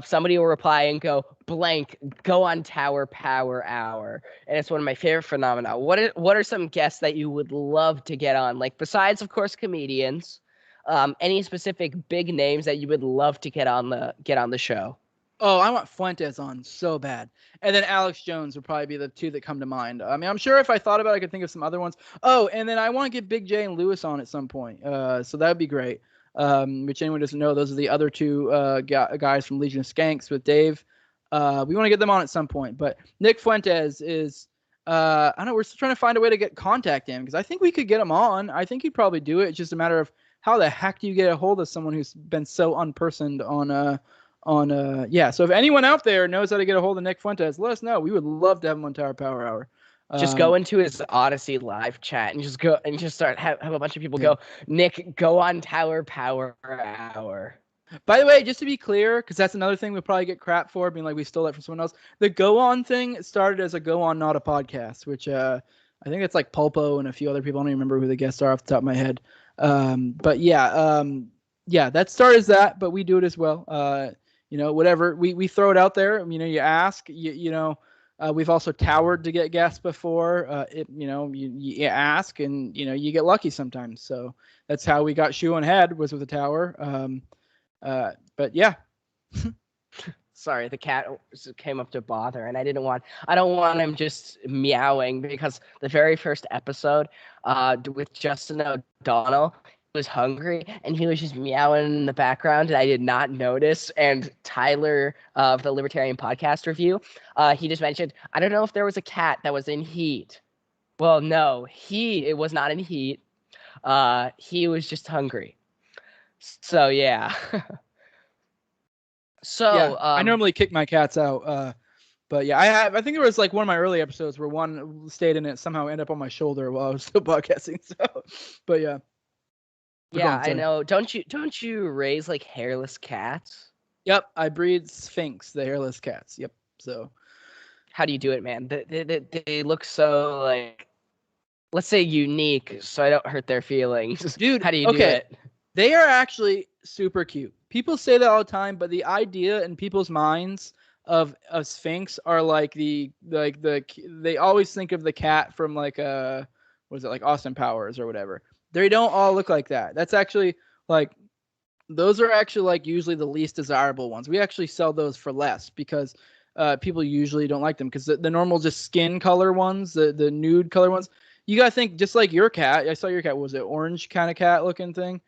somebody will reply and go, "Blank, go on Tower Power Hour." And it's one of my favorite phenomena. What are some guests that you would love to get on? Like, besides, of course, comedians, any specific big names that you would love to get on the show? Oh, I want Fuentes on so bad. And then Alex Jones would probably be the 2 that come to mind. I mean, I'm sure if I thought about it, I could think of some other ones. Oh, and then I want to get Big J and Lewis on at some point. So that would be great. Which anyone doesn't know, those are the other 2 guys from Legion of Skanks with Dave. We want to get them on at some point. But Nick Fuentes is, I don't know, we're still trying to find a way to contact him because I think we could get him on. I think he'd probably do it. It's just a matter of how the heck do you get a hold of someone who's been so unpersoned yeah. So if anyone out there knows how to get a hold of Nick Fuentes, let us know. We would love to have him on Tower Power Hour. Just go into his Odyssey live chat and just start have a bunch of people go, "Nick, go on Tower Power Hour." By the way, just to be clear, because that's another thing we'll probably get crap for, being like we stole that from someone else. The Go On thing started as a Go On, not a podcast, which I think it's like Pulpo and a few other people. I don't even remember who the guests are off the top of my head. But yeah, that started as that, but we do it as well. Whatever we throw it out there. You ask. We've also towered to get guests before. You ask, and you get lucky sometimes. So that's how we got Shoe on Head, was with a tower. But yeah. Sorry, the cat came up to bother, and I don't want him just meowing, because the very first episode with Justin O'Donnell, he was hungry and he was just meowing in the background, and I did not notice. And Tyler of the Libertarian Podcast Review, he just mentioned, I don't know if there was a cat that was in heat. Well, no, it was not in heat. He was just hungry. So yeah. So yeah, I normally kick my cats out, but yeah, I think there was like one of my early episodes where one stayed in it, somehow ended up on my shoulder while I was still podcasting. So, but yeah. Yeah, I know. Don't you raise like hairless cats? Yep, I breed Sphinx, the hairless cats. Yep. So, how do you do it, man? They look so, like, let's say, unique, so I don't hurt their feelings. Dude, how do you do it? They are actually super cute. People say that all the time, but the idea in people's minds of a Sphinx are they always think of the cat from like Austin Powers or whatever. They don't all look like that. That's actually those are actually like usually the least desirable ones. We actually sell those for less because people usually don't like them, because the normal just skin color ones, the nude color ones, you gotta think just like your cat. I saw your cat. Was it orange kind of cat looking thing?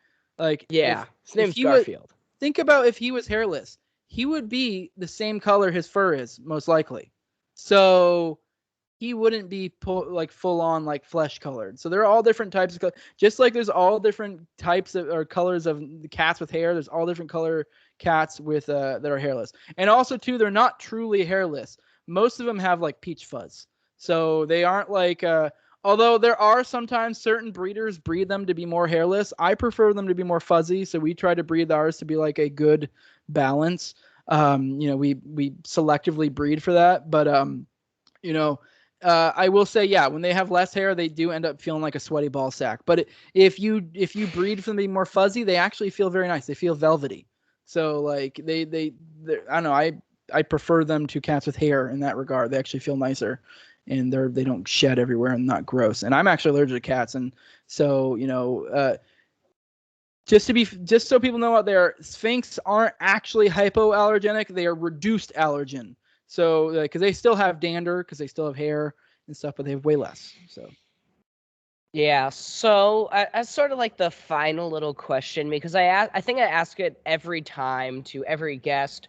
Yeah, his name's Garfield. Think about if he was hairless, he would be the same color his fur is, most likely. So he wouldn't be like full on like flesh colored. So there are all different types of color. Just like there's all different types of or colors of the cats with hair. There's all different color cats with that are hairless. And also too, they're not truly hairless. Most of them have like peach fuzz. So they aren't like although there are sometimes certain breeders breed them to be more hairless. I prefer them to be more fuzzy. So we try to breed ours to be like a good balance. We selectively breed for that, but you know, I will say, yeah, when they have less hair, they do end up feeling like a sweaty ball sack. But if you breed for them to be more fuzzy, they actually feel very nice. They feel velvety. So like I don't know. I prefer them to cats with hair in that regard. They actually feel nicer, and they don't shed everywhere and not gross. And I'm actually allergic to cats, and so just so people know out there, Sphinx aren't actually hypoallergenic. They are reduced allergen. So, because they still have dander, because they still have hair and stuff, but they have way less. So, yeah. So, as sort of like the final little question, because I think I ask it every time to every guest.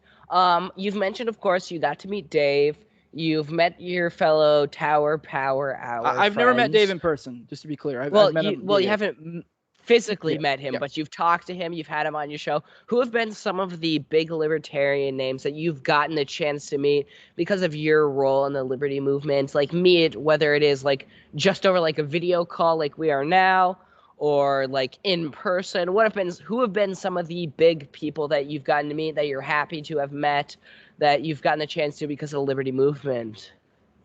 You've mentioned, of course, you got to meet Dave. You've met your fellow Tower Power Hour. I've never met Dave in person, just to be clear. I've met him. You haven't physically met him, but you've talked to him, you've had him on your show. Who have been some of the big libertarian names that you've gotten the chance to meet because of your role in the liberty movement? Like whether it is like just over like a video call like we are now, or like in person. Who have been some of the big people that you've gotten to meet that you're happy to have met, that you've gotten the chance to because of the liberty movement?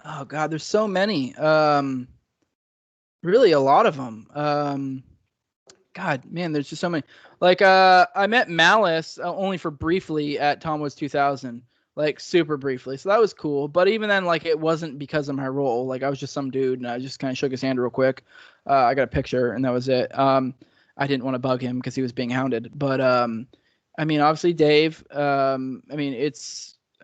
Oh God, there's so many. Really a lot of them. God, man, there's just so many. Like, I met Malice only for briefly at Tom Woods 2000, like super briefly. So that was cool. But even then, like, it wasn't because of my role. Like, I was just some dude, and I just kind of shook his hand real quick. I got a picture, and that was it. I didn't want to bug him because he was being hounded. But I mean, obviously Dave. I mean,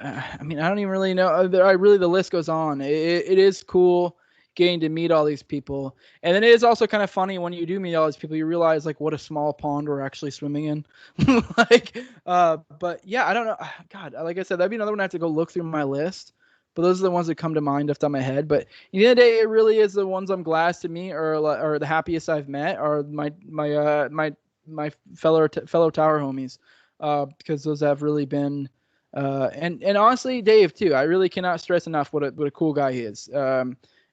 I don't even really know. The list goes on. It is cool getting to meet all these people. And then it is also kind of funny when you do meet all these people, you realize like what a small pond we're actually swimming in. But yeah, I don't know. God, like I said, that'd be another one I have to go look through my list. But those are the ones that come to mind off the top of my head. But at the end of the day, it really is the ones I'm glad to meet or the happiest I've met are my fellow tower homies. Because those have really been and honestly, Dave too. I really cannot stress enough what a cool guy he is.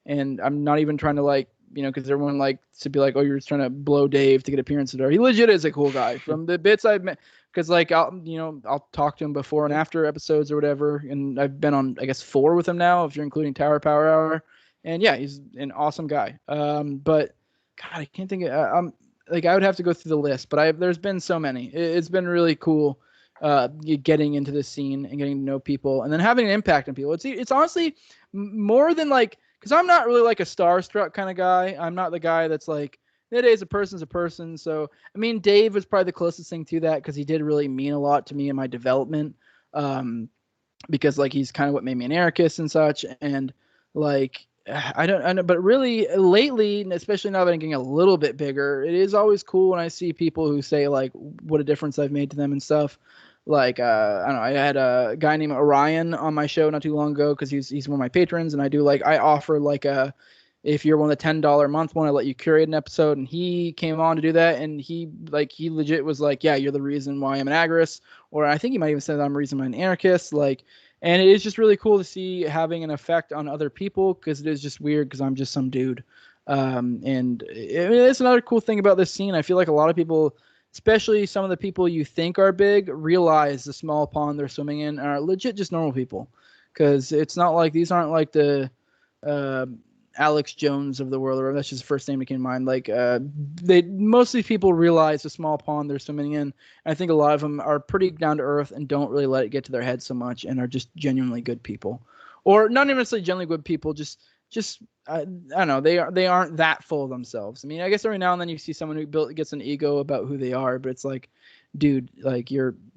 And I'm not even trying to like, because everyone like to be like, oh, you're just trying to blow Dave to get appearances there. He legit is a cool guy from the bits I've met. Because like I'll talk to him before and after episodes or whatever. And I've been on, I guess, 4 with him now, if you're including Tower Power Hour. And yeah, he's an awesome guy. But God, I can't think of. Like I would have to go through the list, but there's been so many. It's been really cool. Getting into the scene and getting to know people and then having an impact on people. It's honestly more than like, because I'm not really like a starstruck kind of guy. I'm not the guy that's like, nowadays a person's a person. So, I mean, Dave was probably the closest thing to that because he did really mean a lot to me in my development. Because like he's kind of what made me an anarchist and such. And like, I don't know, but really lately, especially now that I'm getting a little bit bigger, it is always cool when I see people who say like what a difference I've made to them and stuff. Like, I don't know, I had a guy named Orion on my show not too long ago because he's one of my patrons, and I offer like if you're one of the $10 a month one, I let you curate an episode, and he came on to do that, and he legit was like, yeah, you're the reason why I'm an Agorist, or I think he might even say that I'm the reason I'm an anarchist, like. And it is just really cool to see having an effect on other people because it is just weird because I'm just some dude. And it's another cool thing about this scene. I feel like a lot of people, especially some of the people you think are big, realize the small pond they're swimming in are legit just normal people. Because it's not like these aren't like the Alex Jones of the world, or that's just the first name that came to mind. Like mostly people realize the small pond they're swimming in. I think a lot of them are pretty down to earth and don't really let it get to their head so much, and are just genuinely good people, or not even necessarily genuinely good people. Just I don't know. They aren't that full of themselves. I mean, I guess every now and then you see someone who gets an ego about who they are, but it's like, dude, like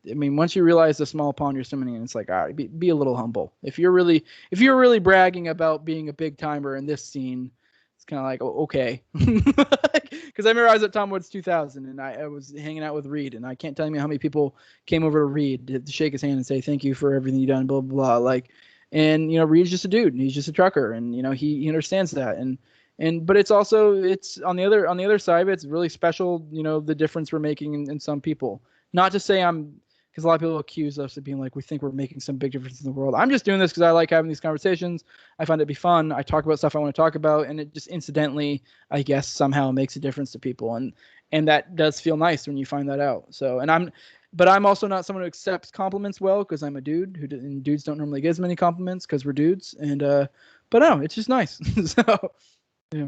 once you realize the small pond you're swimming in, it's like, all right, be a little humble. If you're really bragging about being a big timer in this scene, it's kind of like, oh, okay. Because I remember I was at Tom Woods 2000 and I was hanging out with Reed, and I can't tell you how many people came over to Reed to shake his hand and say thank you for everything you've done, blah blah blah. Like, And Reed's just a dude, and he's just a trucker, and he understands that. But it's also, it's on the other side of it, it's really special, the difference we're making in some people. Not to say because a lot of people accuse us of being like, we think we're making some big difference in the world. I'm just doing this because I like having these conversations. I find it to be fun. I talk about stuff I want to talk about, and it just incidentally, I guess, somehow makes a difference to people. And that does feel nice when you find that out. So, but I'm also not someone who accepts compliments well, because I'm a dude and dudes don't normally get as many compliments because we're dudes. But no, it's just nice. So, yeah.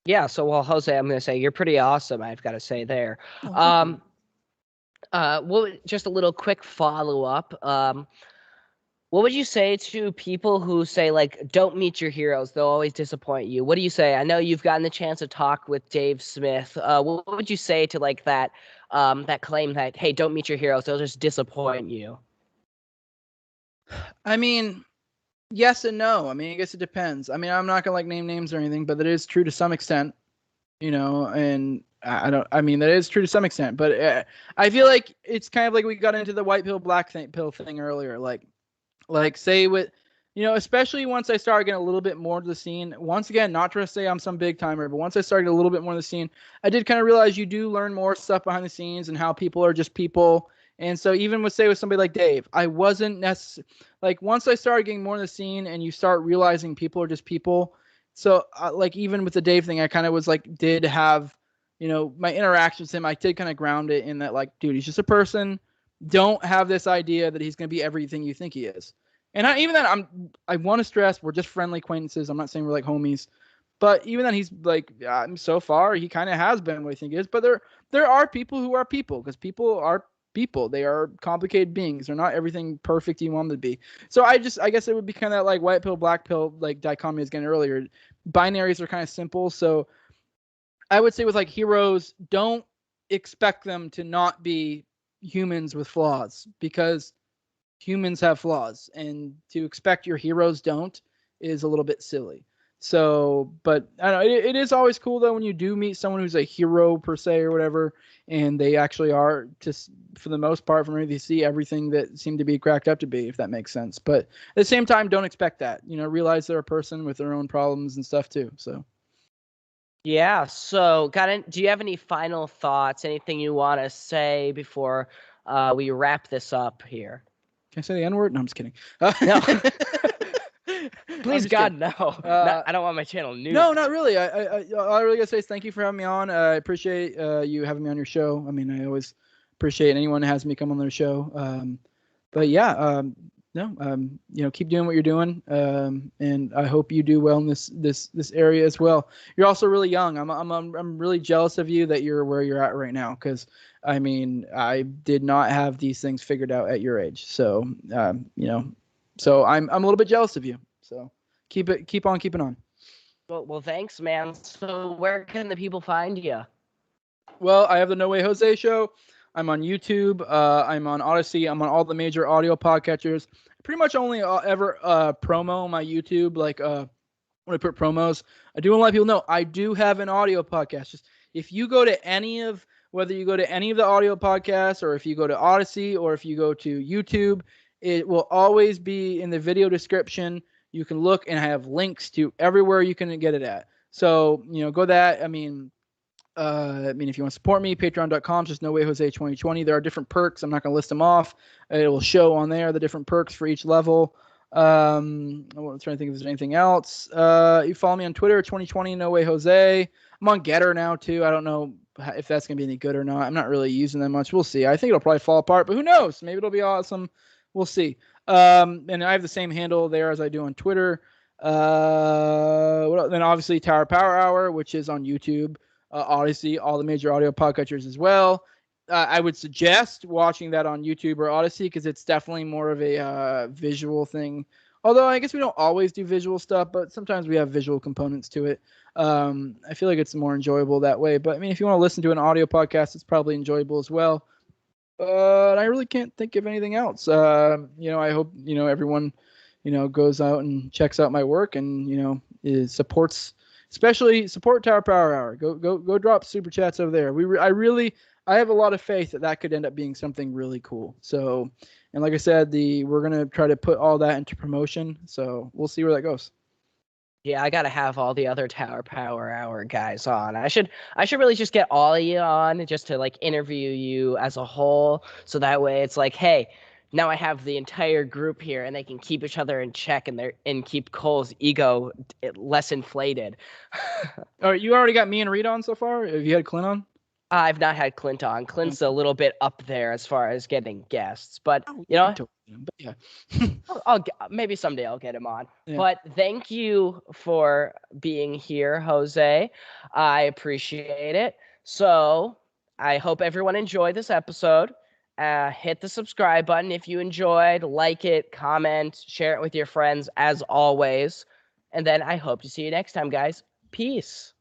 Yeah. So, well, Jose, I'm going to say you're pretty awesome. I've got to say there. Oh, Well, just a little quick follow up. What would you say to people who say, like, don't meet your heroes, they'll always disappoint you? What do you say? I know you've gotten the chance to talk with Dave Smith. What would you say to like that claim that, hey, don't meet your heroes, they'll just disappoint you? I mean, yes and no. I mean, I guess it depends. I mean, I'm not gonna like name names or anything, but that is true to some extent, and I mean, that is true to some extent, but I feel like it's kind of like we got into the white pill, black pill thing earlier. Like say with, especially once I started getting a little bit more into the scene, once again, not to say I'm some big timer, but once I started a little bit more in the scene, I did kind of realize you do learn more stuff behind the scenes and how people are just people. And so even with somebody like Dave, I wasn't necessarily, like, once I started getting more in the scene and you start realizing people are just people. So like even with the Dave thing, I kind of was like, did have, my interactions with him, I did kind of ground it in that, like, dude, he's just a person. Don't have this idea that he's going to be everything you think he is. And even then, I want to stress, we're just friendly acquaintances. I'm not saying we're like homies, but even then, he's like, so far he kind of has been what I think he is. But there are people who are people, because people are people. They are complicated beings. They're not everything perfect you want them to be. So I guess it would be kind of that like white pill, black pill, like dichotomy again earlier. Binaries are kind of simple. So I would say with like heroes, don't expect them to not be humans with flaws, because humans have flaws, and to expect your heroes don't is a little bit silly. So, but I don't know, it is always cool though when you do meet someone who's a hero per se or whatever, and they actually are, just for the most part, from where they see everything that seem to be cracked up to be, if that makes sense. But at the same time, don't expect that. Realize they're a person with their own problems and stuff too. So. Yeah. So, do you have any final thoughts? Anything you want to say before we wrap this up here? Can I say the N-word? No, I'm just kidding. No. Please, God, kidding. no. I don't want my channel nuked. No, not really. I really gotta say is thank you for having me on. I appreciate you having me on your show. I mean, I always appreciate anyone that has me come on their show. But yeah, keep doing what you're doing. And I hope you do well in this area as well. You're also really young. I'm really jealous of you that you're where you're at right now, because I mean, I did not have these things figured out at your age. So, so I'm a little bit jealous of you. So keep on keeping on. Well, thanks, man. So where can the people find you? Well, I have the No Way Jose show. I'm on YouTube. I'm on Odyssey. I'm on all the major audio podcatchers. Pretty much only ever promo my YouTube. Like when I put promos, I do want to let people know I do have an audio podcast. Just if you go to whether you go to any of the audio podcasts, or if you go to Odyssey, or if you go to YouTube, it will always be in the video description. You can look and have links to everywhere you can get it at. So, go that. I mean, if you want to support me, patreon.com, just No Way Jose 2020. There are different perks. I'm not going to list them off. It will show on there the different perks for each level. I'm trying to think if there's anything else. You follow me on Twitter, 2020 No Way Jose. I'm on Getter now too. I don't know if that's going to be any good or not. I'm not really using them much. We'll see. I think it'll probably fall apart, but who knows? Maybe it'll be awesome. We'll see. And I have the same handle there as I do on Twitter. Then obviously Tower Power Hour, which is on YouTube, Odyssey, all the major audio podcatchers as well. I would suggest watching that on YouTube or Odyssey, because it's definitely more of a visual thing. Although I guess we don't always do visual stuff, but sometimes we have visual components to it. I feel like it's more enjoyable that way. But I mean, if you want to listen to an audio podcast, it's probably enjoyable as well. I really can't think of anything else. I hope, everyone, goes out and checks out my work and, especially support Tower Power Hour. Go drop super chats over there. I have a lot of faith that could end up being something really cool. So, and like I said, we're gonna try to put all that into promotion. So we'll see where that goes. Yeah, I gotta have all the other Tower Power Hour guys on. I should really just get all of you on just to like interview you as a whole, so that way it's like, hey, now I have the entire group here, and they can keep each other in check, and keep Cole's ego less inflated. All right, you already got me and Reed on so far. Have you had Clint on? I've not had Clint on. Clint's a little bit up there as far as getting guests, but you know, But yeah. maybe someday I'll get him on. Yeah. But thank you for being here, Jose. I appreciate it. So I hope everyone enjoyed this episode. Hit the subscribe button if you enjoyed. Like it, comment, share it with your friends as always. And then I hope to see you next time, guys. Peace.